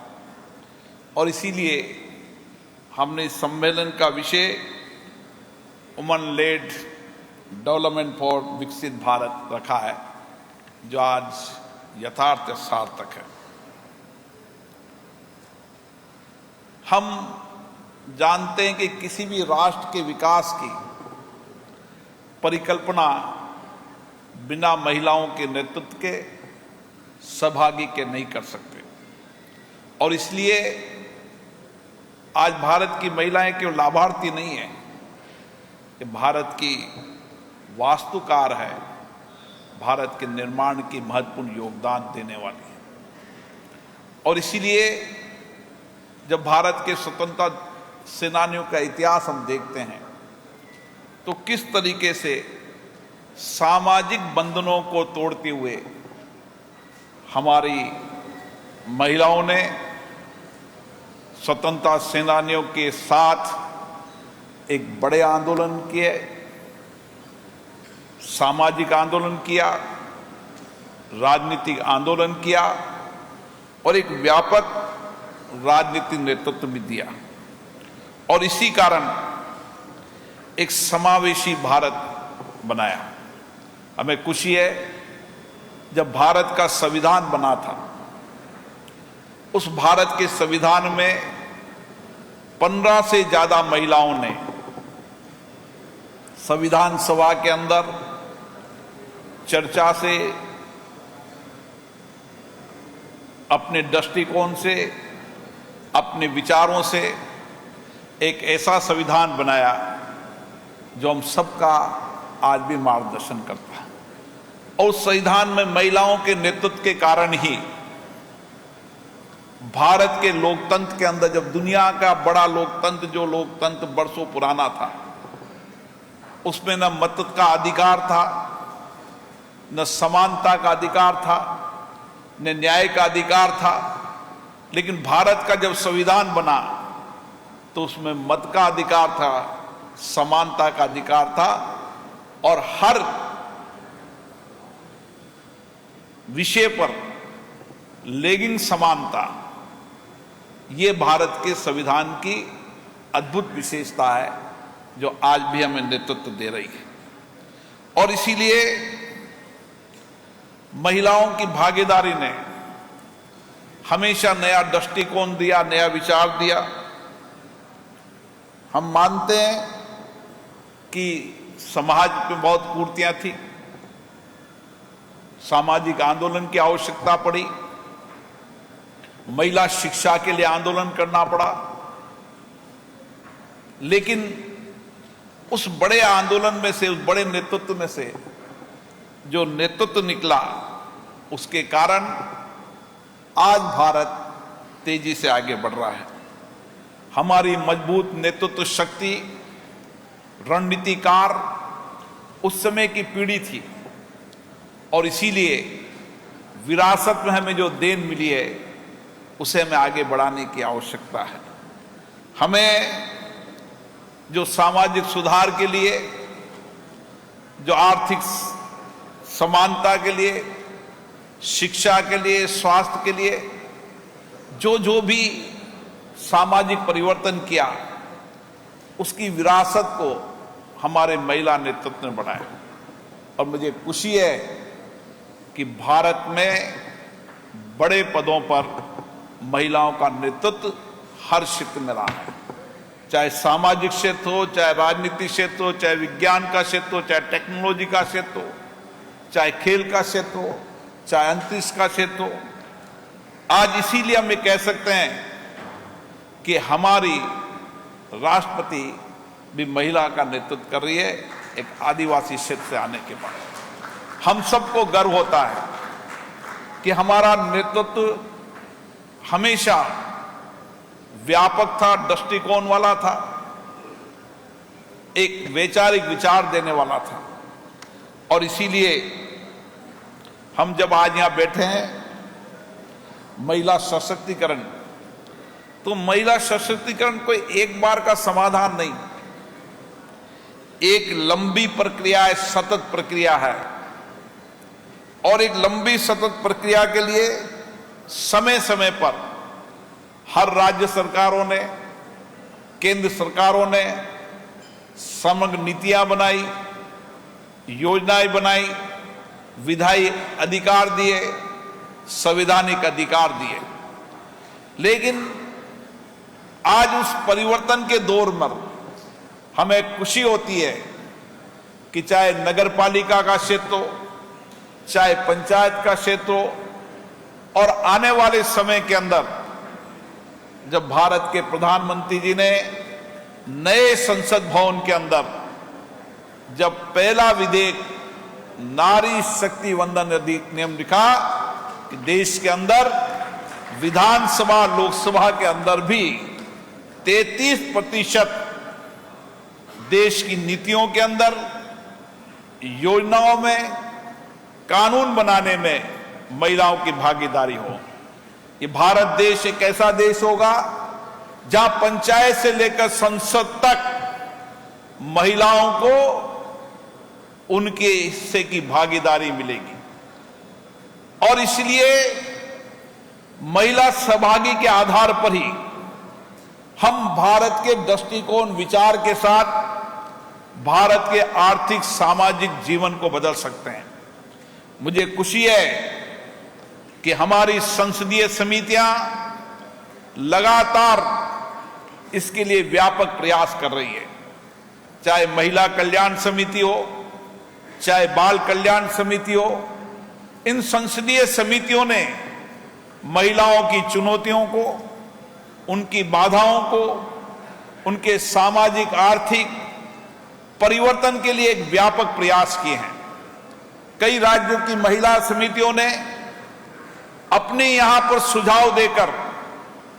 और इसीलिए हमने इस सम्मेलन का विषय वुमन लेड डेवलपमेंट फॉर विकसित भारत रखा है, जो आज यथार्थ सार्थक है। हम जानते हैं कि किसी भी राष्ट्र के विकास की परिकल्पना बिना महिलाओं के नेतृत्व के, सहभागी के नहीं कर सकते। और इसलिए आज भारत की महिलाएं केवल लाभार्थी नहीं है, ये भारत की वास्तुकार है, भारत के निर्माण की महत्वपूर्ण योगदान देने वाली है। और इसीलिए जब भारत के स्वतंत्रता सेनानियों का इतिहास हम देखते हैं, तो किस तरीके से सामाजिक बंधनों को तोड़ते हुए हमारी महिलाओं ने स्वतंत्रता सेनानियों के साथ एक बड़े आंदोलन किए, सामाजिक आंदोलन किया, राजनीतिक आंदोलन किया और एक व्यापक राजनीतिक नेतृत्व भी दिया। और इसी कारण एक समावेशी भारत बनाया। हमें खुशी है, जब भारत का संविधान बना था, उस भारत के संविधान में 15 से ज्यादा महिलाओं ने संविधान सभा के अंदर चर्चा से, अपने दृष्टिकोण से, अपने विचारों से एक ऐसा संविधान बनाया जो हम सबका आज भी मार्गदर्शन करता है। और उस संविधान में महिलाओं के नेतृत्व के कारण ही भारत के लोकतंत्र के अंदर, जब दुनिया का बड़ा लोकतंत्र, जो लोकतंत्र बरसों पुराना था, उसमें न मत का अधिकार था, न समानता का अधिकार था, न न्याय का अधिकार था। लेकिन भारत का जब संविधान बना तो उसमें मत का अधिकार था, समानता का अधिकार था और हर विषय पर लैंगिक समानता, ये भारत के संविधान की अद्भुत विशेषता है जो आज भी हमें नेतृत्व दे रही है। और इसीलिए महिलाओं की भागीदारी ने हमेशा नया दृष्टिकोण दिया, नया विचार दिया। हम मानते हैं कि समाज में बहुत कुरीतियां थी, सामाजिक आंदोलन की आवश्यकता पड़ी, महिला शिक्षा के लिए आंदोलन करना पड़ा, लेकिन उस बड़े आंदोलन में से, उस बड़े नेतृत्व में से जो नेतृत्व निकला, उसके कारण आज भारत तेजी से आगे बढ़ रहा है। हमारी मजबूत नेतृत्व शक्ति, रणनीतिकार उस समय की पीढ़ी थी और इसीलिए विरासत में हमें जो देन मिली है उसे हमें आगे बढ़ाने की आवश्यकता है। हमें जो सामाजिक सुधार के लिए, जो आर्थिक समानता के लिए, शिक्षा के लिए, स्वास्थ्य के लिए जो भी सामाजिक परिवर्तन किया, उसकी विरासत को हमारे महिला नेतृत्व ने बढ़ाया। और मुझे खुशी है कि भारत में बड़े पदों पर महिलाओं का नेतृत्व हर क्षेत्र में रहा है, चाहे सामाजिक क्षेत्र हो, चाहे राजनीतिक क्षेत्र हो, चाहे विज्ञान का क्षेत्र हो, चाहे टेक्नोलॉजी का क्षेत्र हो, चाहे खेल का क्षेत्र हो, चाहे अंतरिक्ष का क्षेत्र हो। आज इसीलिए हम ये कह सकते हैं कि हमारी राष्ट्रपति भी महिला का नेतृत्व कर रही है, एक आदिवासी क्षेत्र से आने के बाद। हम सबको गर्व होता है कि हमारा नेतृत्व हमेशा व्यापक था, दृष्टिकोण वाला था, एक वैचारिक विचार देने वाला था। और इसीलिए हम जब आज यहां बैठे हैं, महिला सशक्तिकरण, तो महिला सशक्तिकरण कोई एक बार का समाधान नहीं, एक लंबी प्रक्रिया है, सतत प्रक्रिया है। और एक लंबी सतत प्रक्रिया के लिए समय समय पर हर राज्य सरकारों ने, केंद्र सरकारों ने समग्र नीतियां बनाई, योजनाएं बनाई, विधायी अधिकार दिए, संवैधानिक अधिकार दिए। लेकिन आज उस परिवर्तन के दौर में हमें खुशी होती है कि चाहे नगर पालिका का क्षेत्र हो, चाहे पंचायत का क्षेत्र हो, और आने वाले समय के अंदर जब भारत के प्रधानमंत्री जी ने नए संसद भवन के अंदर जब पहला विधेयक नारी शक्ति वंदन अधिनियम लिखा कि देश के अंदर विधानसभा, लोकसभा के अंदर भी 33% देश की नीतियों के अंदर, योजनाओं में, कानून बनाने में महिलाओं की भागीदारी हो। ये भारत देश एक ऐसा देश होगा जहां पंचायत से लेकर संसद तक महिलाओं को उनके हिस्से की भागीदारी मिलेगी। और इसलिए महिला सहभागी के आधार पर ही हम भारत के दृष्टिकोण, विचार के साथ भारत के आर्थिक सामाजिक जीवन को बदल सकते हैं। मुझे खुशी है कि हमारी संसदीय समितियां लगातार इसके लिए व्यापक प्रयास कर रही है, चाहे महिला कल्याण समिति हो, चाहे बाल कल्याण समिति हो। इन संसदीय समितियों ने महिलाओं की चुनौतियों को, उनकी बाधाओं को, उनके सामाजिक आर्थिक परिवर्तन के लिए एक व्यापक प्रयास किए हैं। कई राज्यों की महिला समितियों ने अपने यहां पर सुझाव देकर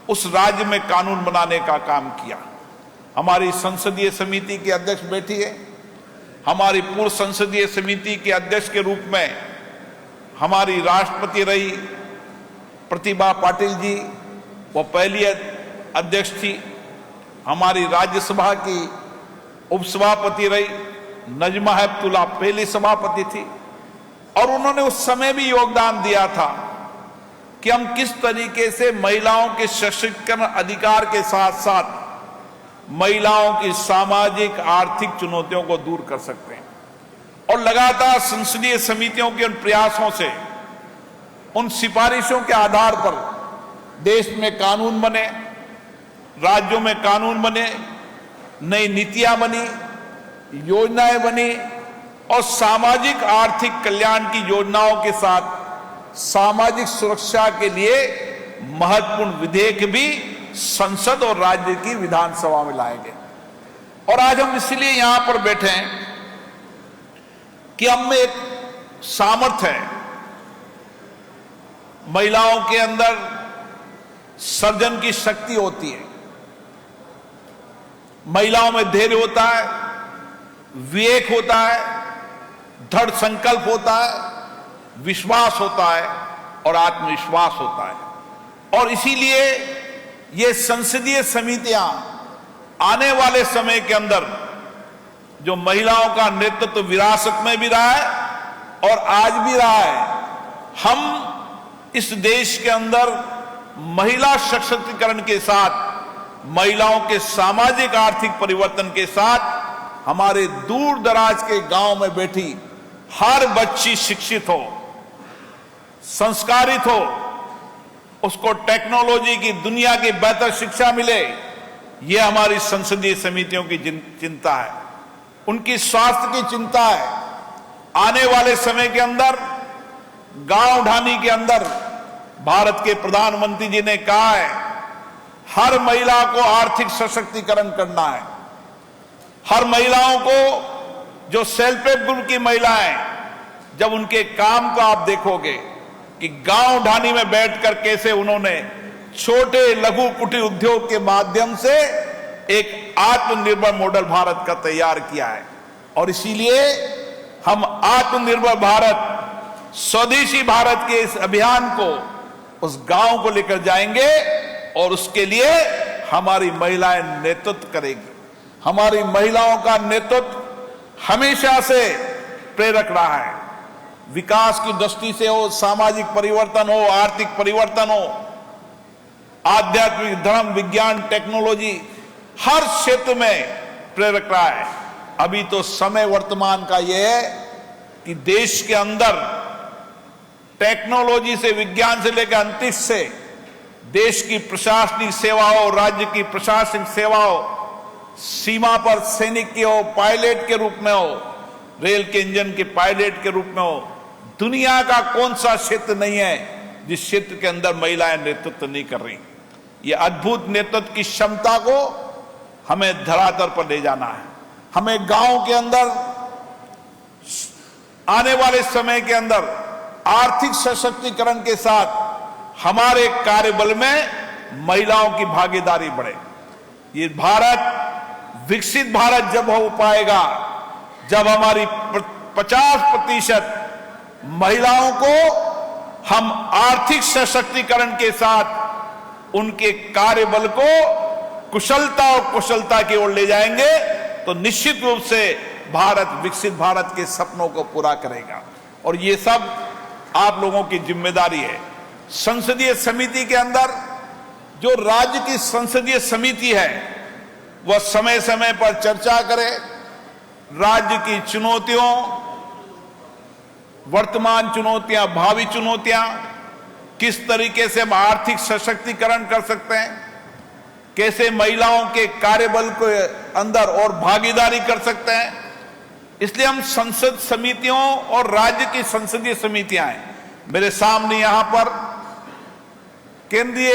उस राज्य में कानून बनाने का काम किया। हमारी संसदीय समिति की अध्यक्ष बैठी है, हमारी पूर्व संसदीय समिति के अध्यक्ष के रूप में हमारी राष्ट्रपति रही प्रतिभा पाटिल जी, वो पहली अध्यक्ष थी। हमारी राज्यसभा की उपसभापति रही नजमा हेपतुल्ला पहली सभापति थी, और उन्होंने उस समय भी योगदान दिया था कि हम किस तरीके से महिलाओं के सशक्तिकरण अधिकार के साथ साथ महिलाओं की सामाजिक आर्थिक चुनौतियों को दूर कर सकते हैं। और लगातार संसदीय समितियों के उन प्रयासों से, उन सिफारिशों के आधार पर देश में कानून बने, राज्यों में कानून बने, नई नीतियां बनी, योजनाएं बनी और सामाजिक आर्थिक कल्याण की योजनाओं के साथ सामाजिक सुरक्षा के लिए महत्वपूर्ण विधेयक भी संसद और राज्य की विधानसभा में लाए गए। और आज हम इसलिए यहां पर बैठे हैं कि हम में एक सामर्थ्य है, महिलाओं के अंदर सर्जन की शक्ति होती है, महिलाओं में धैर्य होता है, विवेक होता है, दृढ़ संकल्प होता है, विश्वास होता है और आत्मविश्वास होता है। और इसीलिए ये संसदीय समितियां आने वाले समय के अंदर जो महिलाओं का नेतृत्व विरासत में भी रहा है और आज भी रहा है, हम इस देश के अंदर महिला सशक्तिकरण के साथ, महिलाओं के सामाजिक आर्थिक परिवर्तन के साथ हमारे दूर दराज के गांव में बैठी हर बच्ची शिक्षित हो, संस्कारित हो, उसको टेक्नोलॉजी की दुनिया की बेहतर शिक्षा मिले, यह हमारी संसदीय समितियों की चिंता है। उनकी स्वास्थ्य की चिंता है। आने वाले समय के अंदर गांव ढाणी के अंदर भारत के प्रधानमंत्री जी ने कहा है, हर महिला को आर्थिक सशक्तिकरण करना है। हर महिलाओं को, जो सेल्फ हेल्प ग्रुप की महिलाएं, जब उनके काम को आप देखोगे कि गांव ढाणी में बैठकर कैसे उन्होंने छोटे लघु कुटीर उद्योग के माध्यम से एक आत्मनिर्भर मॉडल भारत का तैयार किया है। और इसीलिए हम आत्मनिर्भर भारत, स्वदेशी भारत के इस अभियान को उस गांव को लेकर जाएंगे और उसके लिए हमारी महिलाएं नेतृत्व करेंगी। हमारी महिलाओं का नेतृत्व हमेशा से प्रेरक रहा है। विकास की दृष्टि से हो, सामाजिक परिवर्तन हो, आर्थिक परिवर्तन हो, आध्यात्मिक, धर्म, विज्ञान, टेक्नोलॉजी, हर क्षेत्र में प्रेरक रहा है। अभी तो समय वर्तमान का यह है कि देश के अंदर टेक्नोलॉजी से, विज्ञान से लेकर अंतरिक्ष से, देश की प्रशासनिक सेवा हो, राज्य की प्रशासनिक सेवा हो, सीमा पर सैनिक की हो, पायलट के रूप में हो, रेल के इंजन के पायलट के रूप में हो, दुनिया का कौन सा क्षेत्र नहीं है जिस क्षेत्र के अंदर महिलाएं नेतृत्व नहीं कर रही। ये अद्भुत नेतृत्व की क्षमता को हमें धरातल पर ले जाना है। हमें गांव के अंदर आने वाले समय के अंदर आर्थिक सशक्तिकरण के साथ हमारे कार्यबल में महिलाओं की भागीदारी बढ़े। ये भारत विकसित भारत जब हो पाएगा जब हमारी 50% महिलाओं को हम आर्थिक सशक्तिकरण के साथ उनके कार्यबल को कुशलता और कुशलता की ओर ले जाएंगे तो निश्चित रूप से भारत विकसित भारत के सपनों को पूरा करेगा। और ये सब आप लोगों की जिम्मेदारी है। संसदीय समिति के अंदर जो राज्य की संसदीय समिति है वह समय समय पर चर्चा करे, राज्य की चुनौतियों, वर्तमान चुनौतियां, भावी चुनौतियां, किस तरीके से हम आर्थिक सशक्तिकरण कर सकते हैं, कैसे महिलाओं के कार्यबल के अंदर और भागीदारी कर सकते हैं। इसलिए हम संसद समितियों और राज्य की संसदीय समितियां हैं। मेरे सामने यहां पर केंद्रीय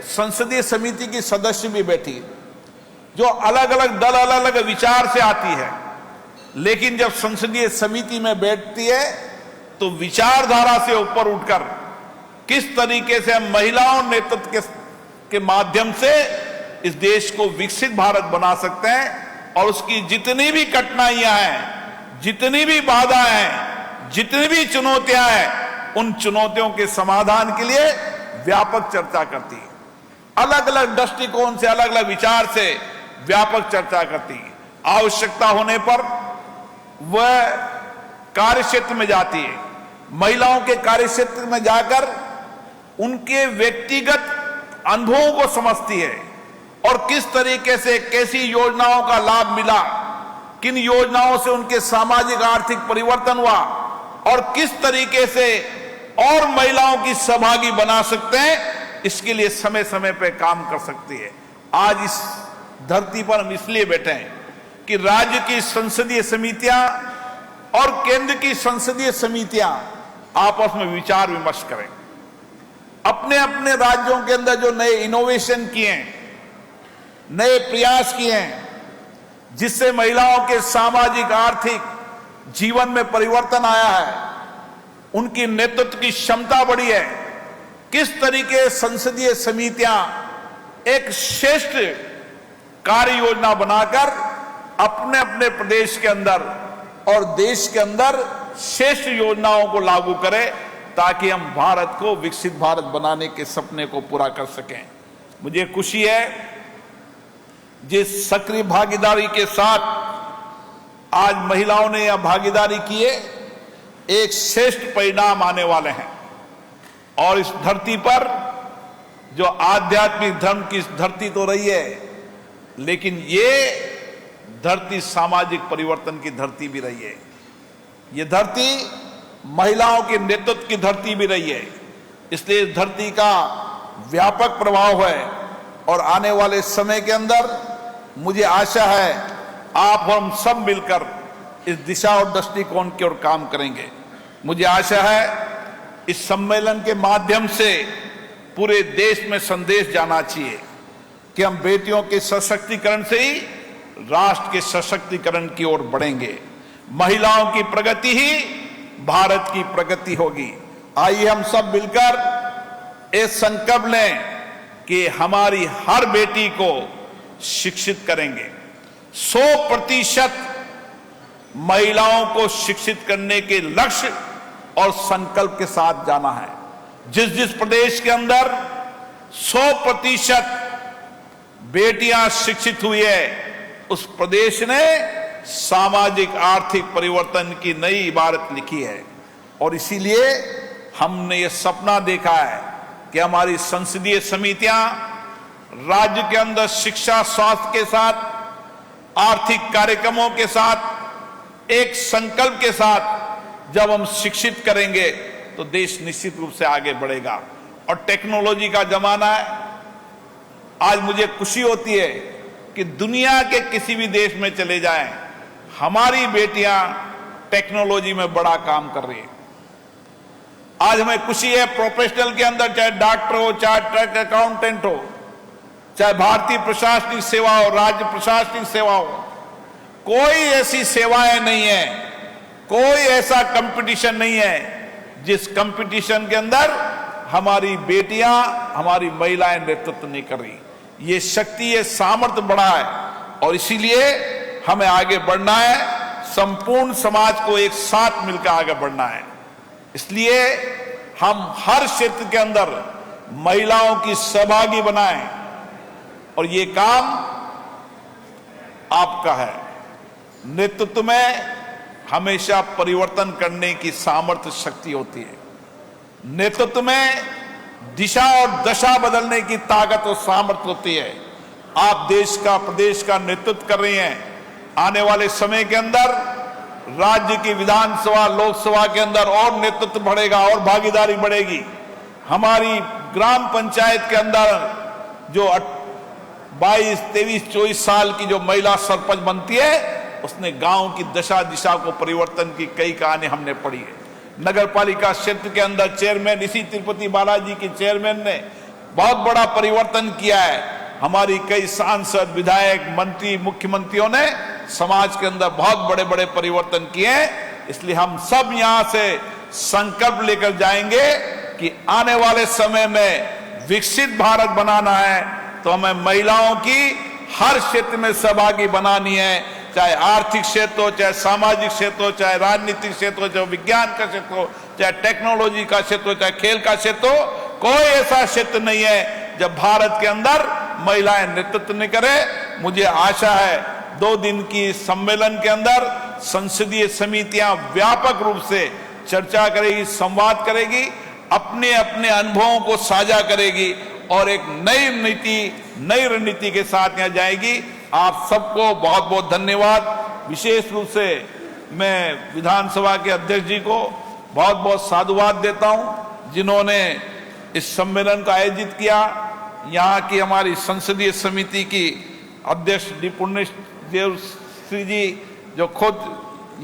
संसदीय समिति की सदस्य भी बैठी है, जो अलग अलग दल, अलग अलग विचार से आती है, लेकिन जब संसदीय समिति में बैठती है तो विचारधारा से ऊपर उठकर किस तरीके से हम महिलाओं नेतृत्व के माध्यम से इस देश को विकसित भारत बना सकते हैं। और उसकी जितनी भी कठिनाइयां हैं, जितनी भी बाधाएं हैं, जितनी भी चुनौतियां हैं, उन चुनौतियों के समाधान के लिए व्यापक चर्चा करती है। अलग अलग दृष्टिकोण से, अलग अलग विचार से व्यापक चर्चा करती है। आवश्यकता होने पर वह कार्यक्षेत्र में जाती है, महिलाओं के कार्यक्षेत्र में जाकर उनके व्यक्तिगत अनुभवों को समझती है और किस तरीके से कैसी योजनाओं का लाभ मिला, किन योजनाओं से उनके सामाजिक आर्थिक परिवर्तन हुआ और किस तरीके से और महिलाओं की सहभागी बना सकते हैं, इसके लिए समय समय पर काम कर सकती है। आज इस धरती पर हम इसलिए बैठे हैं कि राज्य की संसदीय समितियां और केंद्र की संसदीय समितियां आपस में विचार विमर्श करें। अपने अपने राज्यों के अंदर जो नए इनोवेशन किए हैं, नए प्रयास किए हैं, जिससे महिलाओं के सामाजिक आर्थिक जीवन में परिवर्तन आया है, उनकी नेतृत्व की क्षमता बढ़ी है, किस तरीके संसदीय समितियां एक श्रेष्ठ कार्य योजना बनाकर अपने अपने प्रदेश के अंदर और देश के अंदर श्रेष्ठ योजनाओं को लागू करें, ताकि हम भारत को विकसित भारत बनाने के सपने को पूरा कर सकें। मुझे खुशी है जिस सक्रिय भागीदारी के साथ आज महिलाओं ने यह भागीदारी की है, एक श्रेष्ठ परिणाम आने वाले हैं। और इस धरती पर जो आध्यात्मिक धर्म की धरती तो रही है, लेकिन ये धरती सामाजिक परिवर्तन की धरती भी रही है। ये धरती महिलाओं के नेतृत्व की धरती भी रही है। इसलिए इस धरती का व्यापक प्रभाव है और आने वाले समय के अंदर मुझे आशा है आप और हम सब मिलकर इस दिशा और दृष्टिकोण की ओर काम करेंगे। मुझे आशा है इस सम्मेलन के माध्यम से पूरे देश में संदेश जाना चाहिए कि हम बेटियों के सशक्तिकरण से ही राष्ट्र के सशक्तिकरण की ओर बढ़ेंगे। महिलाओं की प्रगति ही भारत की प्रगति होगी। आइए हम सब मिलकर इस संकल्प लें कि हमारी हर बेटी को शिक्षित करेंगे। 100% महिलाओं को शिक्षित करने के लक्ष्य और संकल्प के साथ जाना है। जिस जिस प्रदेश के अंदर 100% बेटियां शिक्षित हुई है, उस प्रदेश ने सामाजिक आर्थिक परिवर्तन की नई इबारत लिखी है। और इसीलिए हमने ये सपना देखा है कि हमारी संसदीय समितियां राज्य के अंदर शिक्षा स्वास्थ्य के साथ, आर्थिक कार्यक्रमों के साथ, एक संकल्प के साथ जब हम शिक्षित करेंगे तो देश निश्चित रूप से आगे बढ़ेगा। और टेक्नोलॉजी का जमाना है। आज मुझे खुशी होती है कि दुनिया के किसी भी देश में चले जाएं, हमारी बेटियां टेक्नोलॉजी में बड़ा काम कर रही है। आज हमें खुशी है प्रोफेशनल के अंदर, चाहे डॉक्टर हो, चाहे ट्रक अकाउंटेंट हो, चाहे भारतीय प्रशासनिक सेवा हो, राज्य प्रशासनिक सेवा हो, कोई ऐसी सेवाएं नहीं है, कोई ऐसा कंपटीशन नहीं है जिस कंपटीशन के अंदर हमारी बेटियां, हमारी महिलाएं नेतृत्व नहीं कर रही। ये शक्ति, ये सामर्थ्य बढ़ा है और इसीलिए हमें आगे बढ़ना है। संपूर्ण समाज को एक साथ मिलकर आगे बढ़ना है। इसलिए हम हर क्षेत्र के अंदर महिलाओं की सहभागी बनाएं और ये काम आपका है। नेतृत्व में हमेशा परिवर्तन करने की सामर्थ्य शक्ति होती है। नेतृत्व में दिशा और दशा बदलने की ताकत और सामर्थ्य होती है। आप देश का, प्रदेश का नेतृत्व कर रही हैं। आने वाले समय के अंदर राज्य की विधानसभा, लोकसभा के अंदर और नेतृत्व बढ़ेगा और भागीदारी बढ़ेगी। हमारी ग्राम पंचायत के अंदर जो 22, 23, 24 साल की जो महिला सरपंच बनती है, उसने गांव की दशा दिशा को परिवर्तन की कई कहानी हमने पढ़ी है। नगर पालिका क्षेत्र के अंदर चेयरमैन, इसी तिरुपति बालाजी की चेयरमैन ने बहुत बड़ा परिवर्तन किया है। हमारी कई सांसद, विधायक, मंत्री, मुख्यमंत्रियों ने समाज के अंदर बहुत बड़े बड़े परिवर्तन किए हैं। इसलिए हम सब यहां से संकल्प लेकर जाएंगे कि आने वाले समय में विकसित भारत बनाना है तो हमें महिलाओं की हर क्षेत्र में सहभागी बनानी है। चाहे आर्थिक क्षेत्र हो, चाहे सामाजिक क्षेत्र हो, चाहे राजनीतिक क्षेत्र हो, चाहे विज्ञान का क्षेत्र हो, चाहे टेक्नोलॉजी का क्षेत्र हो, चाहे खेल का क्षेत्र हो, कोई ऐसा क्षेत्र नहीं है जब भारत के अंदर महिलाएं नेतृत्व नहीं करे। मुझे आशा है 2 दिन की सम्मेलन के अंदर संसदीय समितियां व्यापक रूप से चर्चा करेगी, संवाद करेगी अपने अपने अनुभवों को साझा करेगी और एक नई नीति, नई रणनीति के साथ यहाँ जाएगी। आप सबको बहुत बहुत धन्यवाद। विशेष रूप से मैं विधानसभा के अध्यक्ष जी को बहुत बहुत साधुवाद देता हूं, जिन्होंने इस सम्मेलन का आयोजित किया। यहाँ की हमारी संसदीय समिति की अध्यक्ष डी पुण्यदेव श्री जी, जो खुद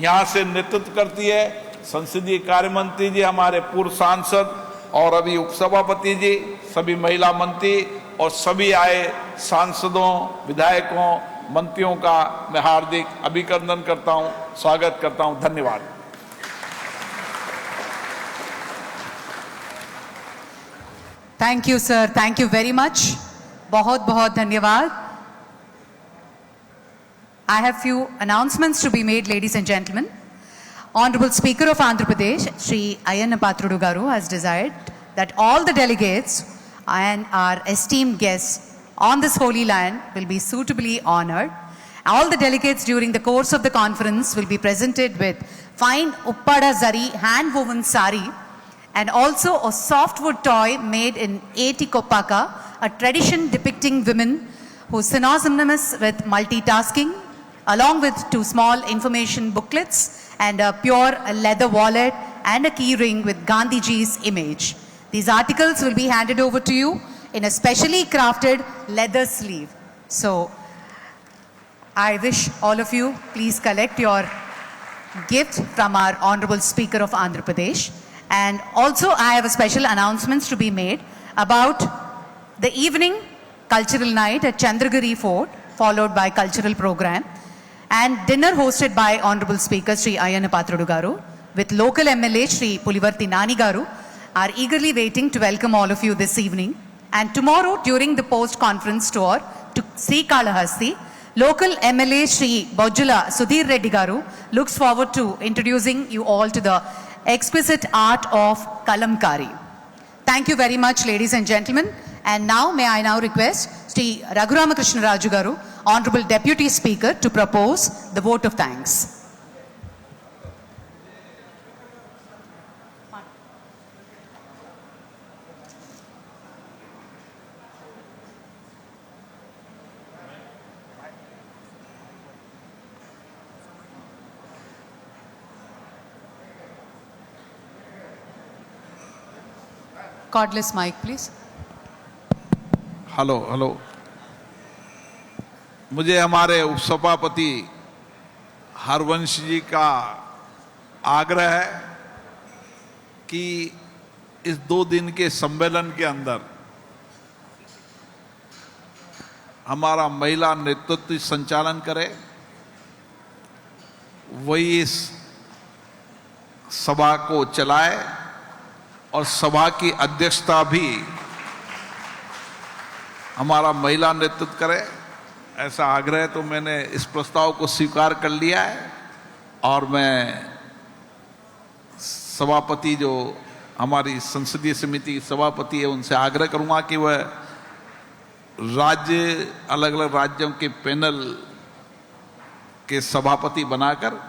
यहाँ से नेतृत्व करती है, संसदीय कार्य मंत्री जी, हमारे पूर्व सांसद और अभी उपसभापति जी, सभी महिला मंत्री और सभी आए सांसदों, विधायकों, मंत्रियों का मैं हार्दिक अभिनंदन करता हूं, स्वागत करता हूं। धन्यवाद। Thank you sir, thank you very much. बहुत बहुत धन्यवाद। I have few announcements to be made, ladies and gentlemen. Honorable Speaker of Andhra Pradesh, Shri Ayanna Pathrudu Garu, has desired that all the delegates and our esteemed guests on this holy land will be suitably honored. All the delegates during the course of the conference will be presented with fine Uppada Zari hand-woven sari and also a softwood toy made in Eti Kopaka, a tradition depicting women who synonymous with multitasking, along with 2 small information booklets and a pure leather wallet and a key ring with Gandhiji's image. These articles will be handed over to you in a specially crafted leather sleeve. So, I wish all of you please collect your gift from our Honorable Speaker of Andhra Pradesh. And also I have a special announcements to be made about the evening cultural night at Chandragiri Fort, followed by cultural program, and dinner hosted by Honorable Speaker Sri Ayanna Pathrudu Garu with local MLA Sri Pulivarti Nani Garu are eagerly waiting to welcome all of you this evening. And tomorrow during the post-conference tour to Srikalahasti, local MLA Sri Bojjala Sudhir Reddy Garu looks forward to introducing you all to the exquisite art of Kalamkari. Thank you very much, ladies and gentlemen. And now may I now request Sri Raghuramakrishna Raju Garu, Honorable Deputy Speaker, to propose the vote of thanks. Cordless mic, please. Hello hello, मुझे हमारे उपसभापति हरवंश जी का आग्रह है कि इस 2 दिन के सम्मेलन के अंदर हमारा महिला नेतृत्व संचालन करे, वही इस सभा को चलाए और सभा की अध्यक्षता भी हमारा महिला नेतृत्व करे, ऐसा आग्रह। तो मैंने इस प्रस्ताव को स्वीकार कर लिया है और मैं सभापति, जो हमारी संसदीय समिति की सभापति है, उनसे आग्रह करूंगा कि वह राज्य, अलग अलग राज्यों के पैनल के सभापति बनाकर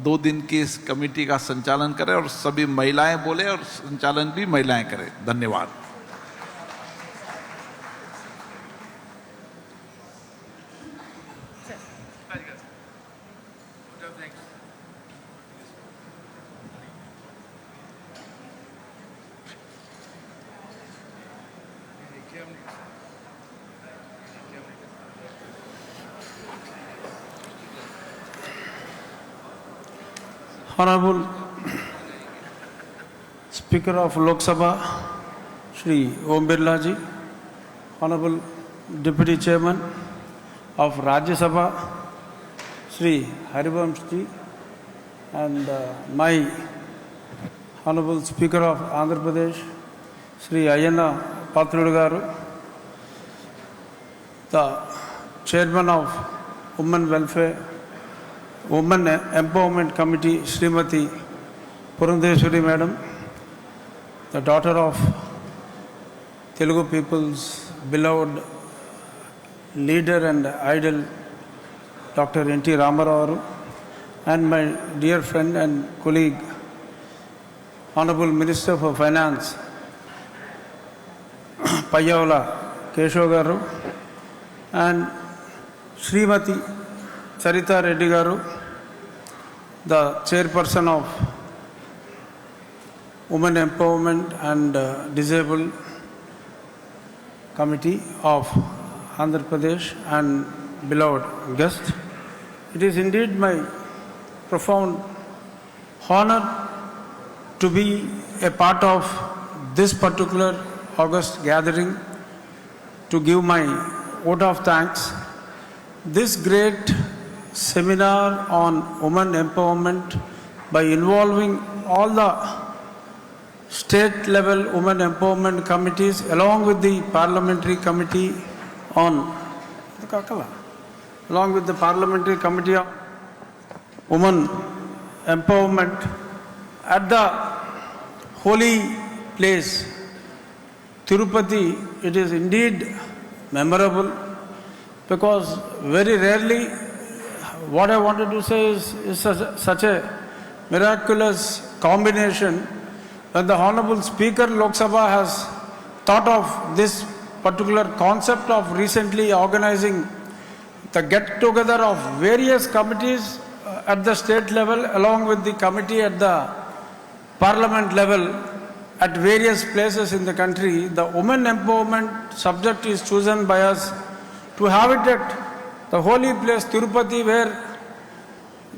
2 दिन की इस कमेटी का संचालन करें और सभी महिलाएं बोले और संचालन भी महिलाएं करें। धन्यवाद। Honorable Speaker of Lok Sabha, Shri Om Birla ji, Honorable Deputy Chairman of Rajya Sabha, Shri Harivansh ji, and my Honorable Speaker of Andhra Pradesh, Shri Ayanna Pathrudu Garu, the Chairman of Women Welfare, Women Empowerment Committee, Srimati Purandeshwari Madam, the daughter of Telugu people's beloved leader and idol, Dr. N.T. Ramarao, and my dear friend and colleague, Honorable Minister for Finance, Payyavala Keshav Garu, and Srimati Charita Reddy Garu, the chairperson of Women Empowerment and Disabled Committee of Andhra Pradesh, and beloved guest. It is indeed my profound honor to be a part of this particular August gathering to give my vote of thanks. This great seminar on women empowerment, by involving all the state level women empowerment committees along with the parliamentary committee on women empowerment at the holy place Tirupati, it is indeed memorable, because very rarely what I wanted to say is such a miraculous combination. When the Honorable Speaker Lok Sabha has thought of this particular concept of recently organizing the get-together of various committees at the state level along with the committee at the parliament level at various places in the country, the women empowerment subject is chosen by us to have it at the holy place Tirupati, where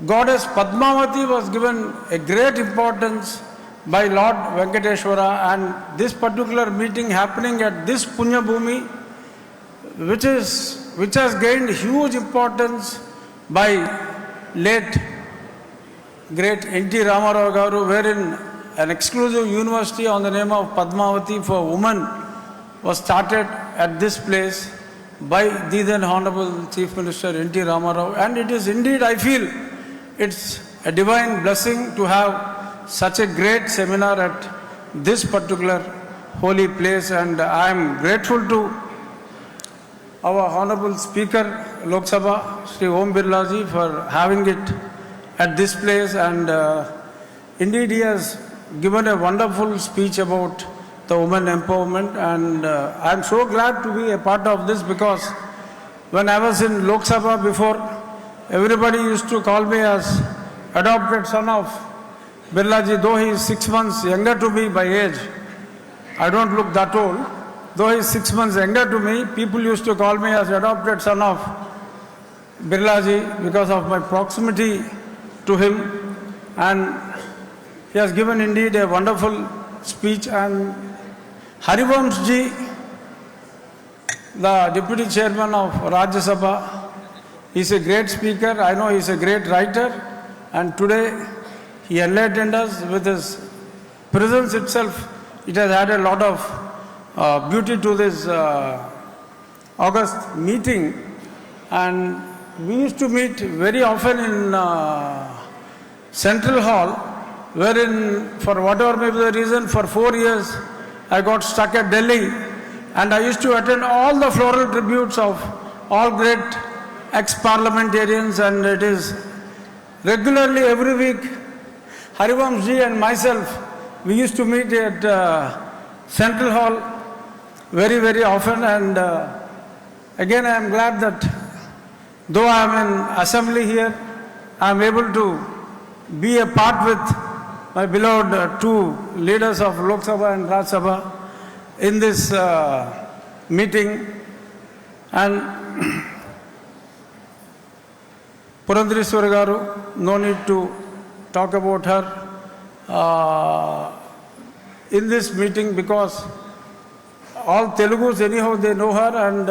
Goddess Padmavati was given a great importance by Lord Venkateshwara, and this particular meeting happening at this Punya Bhumi, which has gained huge importance by late great N.T. Ramarao Garu, wherein an exclusive university on the name of Padmavati for women was started at this place by the then Honorable Chief Minister N.T. Ramarao, and it is indeed, I feel, it's a divine blessing to have such a great seminar at this particular holy place, and I am grateful to our Honorable Speaker Lok Sabha, Shri Om Birla Ji, for having it at this place, and indeed he has given a wonderful speech about the women empowerment, and I am so glad to be a part of this, because when I was in Lok Sabha before, everybody used to call me as adopted son of Birlaji, though he is 6 months younger to me by age. I don't look that old. Though he is 6 months younger to me, people used to call me as adopted son of Birlaji because of my proximity to him. And he has given indeed a wonderful speech. And Harivamsji, the deputy chairman of Rajya Sabha, is a great speaker. I know he is a great writer. And today, he enlightened us with his presence itself. It has added a lot of beauty to this August meeting. And we used to meet very often in Central Hall, wherein, for whatever may be the reason, for 4 years I got stuck at Delhi, and I used to attend all the floral tributes of all great ex-parliamentarians, and it is regularly every week Harivamsji and myself, we used to meet at Central Hall very, very often, and again I am glad that though I am in assembly here, I am able to be a part with my beloved two leaders of Lok Sabha and Rajya Sabha in this meeting. And Purandareswari Garu, no need to talk about her in this meeting, because all Telugus anyhow they know her, and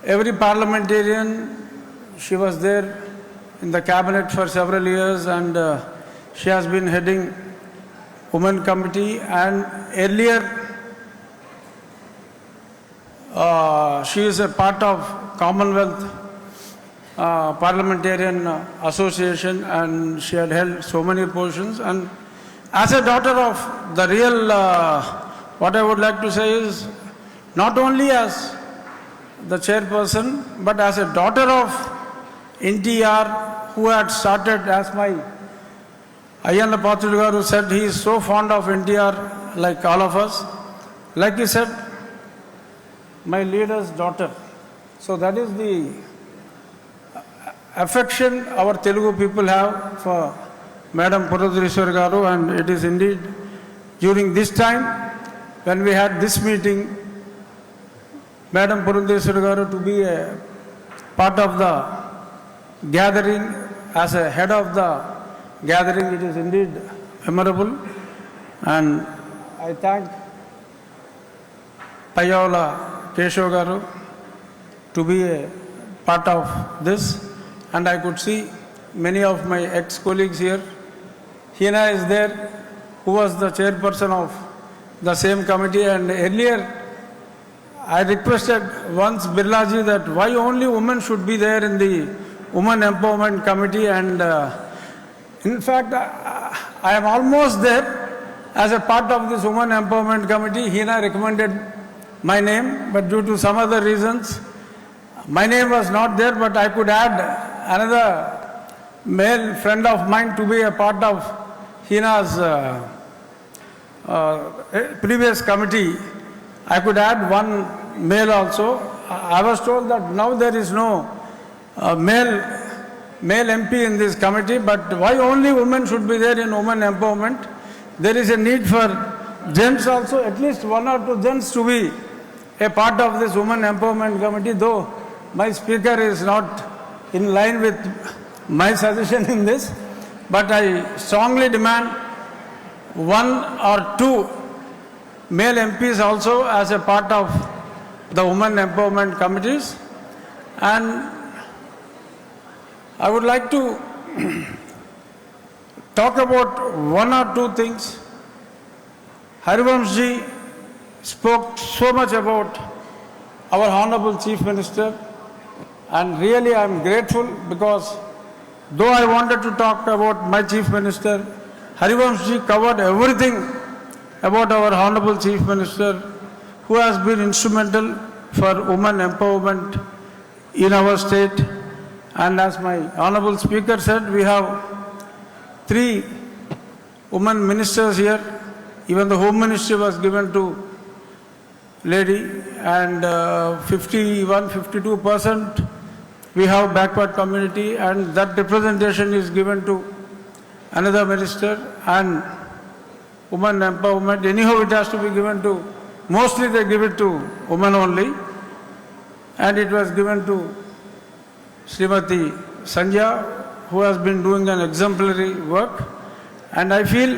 every parliamentarian, she was there in the cabinet for several years, and she has been heading Women Committee, and earlier she is a part of Commonwealth Parliamentarian Association, and she had held so many positions. And as a daughter of the real, what I would like to say is, not only as the chairperson, but as a daughter of NTR, who had started as my Ayanna Pathrudu garu said he is so fond of NTR like all of us. Like he said, my leader's daughter. So that is the affection our Telugu people have for Madam Purandareswari garu, and it is indeed during this time when we had this meeting, Madam Purandareswari garu to be a part of the gathering as a head of the gathering, it is indeed memorable, and I thank Payola Keshav garu to be a part of this, and I could see many of my ex-colleagues here. Hina is there, who was the chairperson of the same committee, and earlier I requested once Birlaji that why only women should be there in the Women Empowerment Committee, and in fact I am almost there as a part of this Women Empowerment Committee. Hina recommended my name, but due to some other reasons my name was not there, but I could add another male friend of mine to be a part of Hina's previous committee. I could add one male also. I was told that now there is no male MP in this committee, but why only women should be there in women empowerment? There is a need for gents also, at least one or two gents to be a part of this women empowerment committee, though my speaker is not in line with my suggestion in this, but I strongly demand one or two male MPs also as a part of the women empowerment committees. And I would like to talk about one or two things. Harivanshji spoke so much about our Honorable Chief Minister, and really I am grateful, because though I wanted to talk about my Chief Minister, Harivanshji covered everything about our Honorable Chief Minister, who has been instrumental for women empowerment in our state. And as my Honorable Speaker said, we have 3 women ministers here. Even the Home Ministry was given to lady, and 51-52% we have backward community, and that representation is given to another minister. And women empowerment, anyhow it has to be given to, mostly they give it to women only, and it was given to Srimati Sandhya, who has been doing an exemplary work. And I feel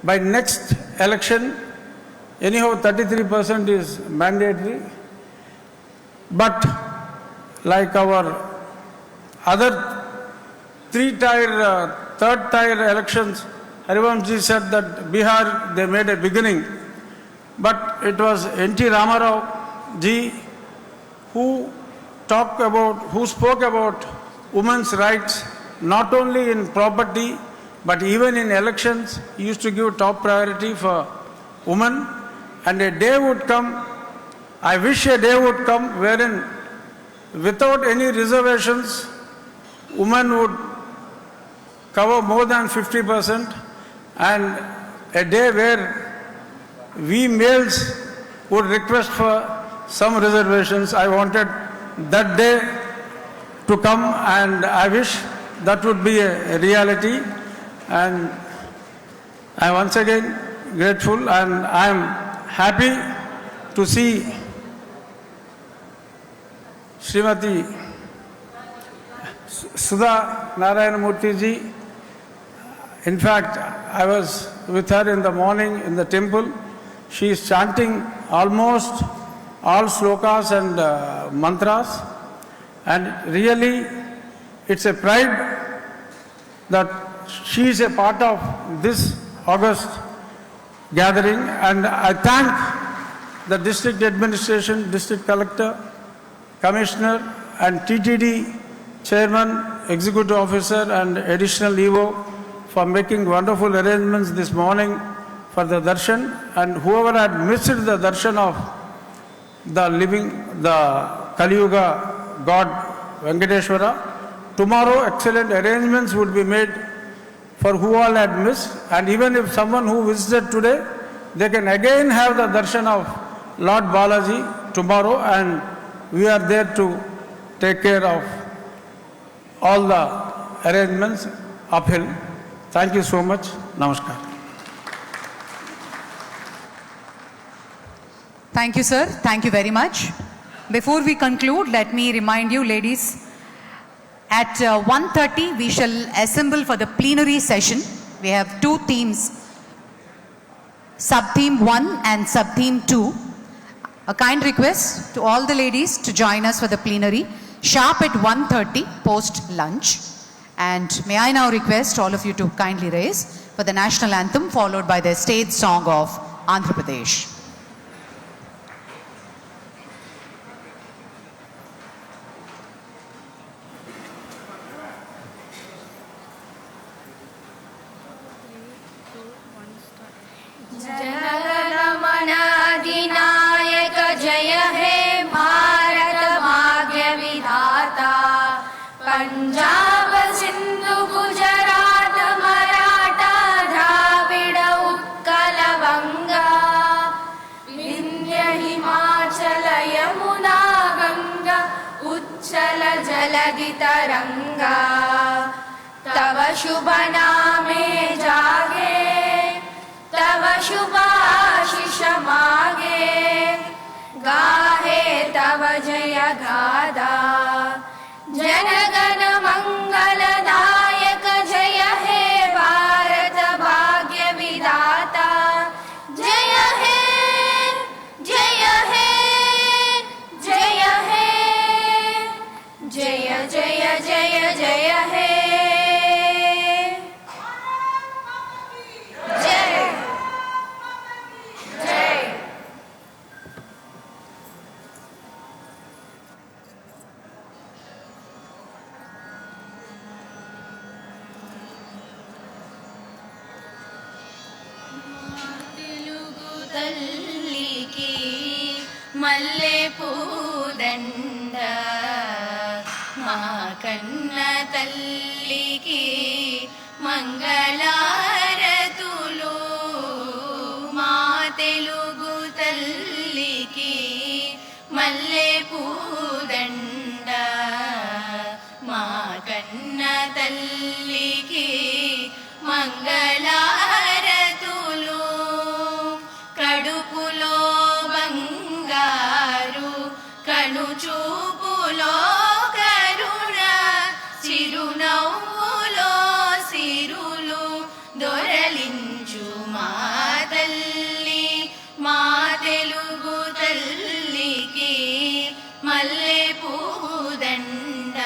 by next election, anyhow 33% is mandatory, but like our other third tier elections, Harivanshji said that Bihar, they made a beginning, but it was N.T. Ramarao ji who spoke about women's rights, not only in property, but even in elections. He used to give top priority for women. And a day would come, I wish a day would come, wherein without any reservations, women would cover more than 50%, and a day where we males would request for some reservations. I wanted that day to come, and I wish that would be a reality. And I am once again grateful, and I am happy to see Srimati Sudha Narayanamurthy ji. In fact, I was with her in the morning in the temple. She is chanting almost all slokas and mantras, and really it's a pride that she is a part of this August gathering. And I thank the district administration, district collector, commissioner and TTD chairman, executive officer and additional EO for making wonderful arrangements this morning for the darshan, and whoever had missed the darshan of the Kali Yuga God Venkateshwara, tomorrow excellent arrangements would be made for who all had missed, and even if someone who visited today, they can again have the darshan of Lord Balaji tomorrow, and we are there to take care of all the arrangements uphill. Thank you so much. Namaskar. Thank you, sir. Thank you very much. Before we conclude, let me remind you, ladies, at 1:30 we shall assemble for the plenary session. We have two themes, sub-theme 1 and sub-theme 2. A kind request to all the ladies to join us for the plenary sharp at 1:30 post-lunch. And may I now request all of you to kindly raise for the national anthem, followed by the state song of Andhra Pradesh. जनगणमनाधिनायक जय हे भारत भाग्य विधाता, पंजाब सिंधु गुजरात मराठा द्राविड उत्कल बंगा, विंध्य हिमाचल यमुना गंगा उच्चल जलधि तरंगा, तव शुभ नामे जागे तव शुभाशिष मागे, गाहे तव जय गादा, जनगण मंगलदायक जय हे भारत भाग्य विधाता, जय हे जय हे जय हे जय जय जय जय हे తల్లికి మల్లె పూదండ, మా కన్న తల్లికి మంగళారతులు, మా తెలుగు తల్లికి మల్లె పూదండ, మా కన్న తల్లికి మంగళారతులు, కడుపులో బంగారు కను చూపులో కరుణ, చిరునవ్వులో సిరులు దొరలించు మా తల్లి, మా తెలుగు తల్లికి మల్లె పూదండ,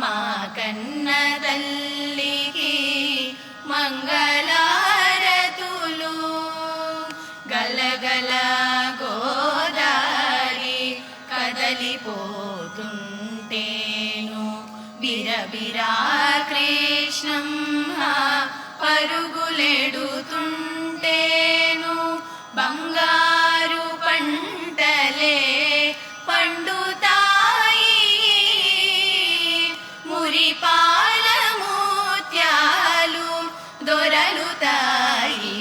మా కన్న తల్లికి మంగళారతులు, గలగల గోదారి కదలిపోతుంటేను, బిరబిరా కృష్ణమ్మ పరుగులెడుతుంటేను, బంగారు పంటలే పండుతాయి, మురిపాల ముత్యాలు దొరలుతాయి,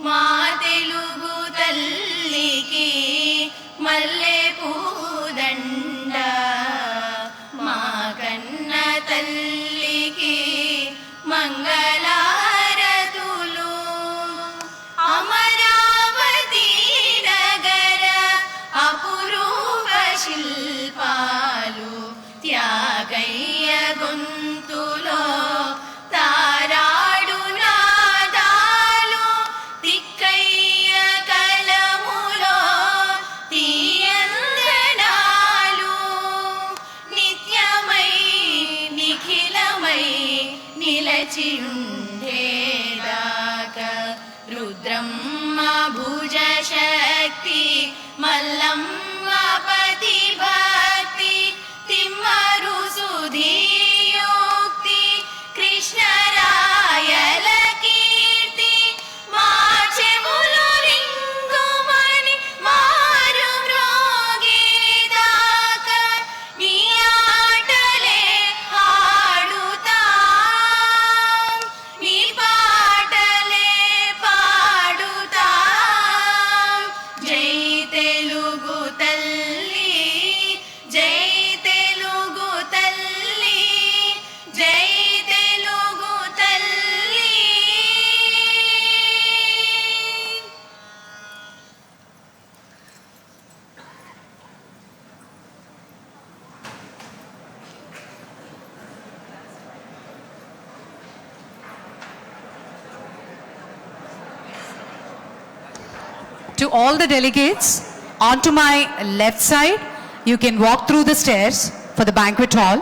మా తెలుగు తల్లికి మల్లె పూదండ, మా కన్న తల్లికి మంగళారతులు, అమరావతి నగర అపురూప శిల్పాలు, త్యాగయ్య గొంతులో తారాడు నాదాలు, తిక్కయ్య కలములో తీయందనాలు, నిత్యమై నిఖిలమై నిలచియుండేదాకా, రుద్రమ్మ భుజ శక్తి మల్లమ్మ పతి భక్తి, తిమ్మరు సుధీయోక్తి కృష్ణరాయల కీర్తి, మా చెవులు రింగుమని మారు మ్రోగేదాకా, నీ ఆటలే ఆడుతా To all the delegates, onto my left side, you can walk through the stairs for the banquet hall.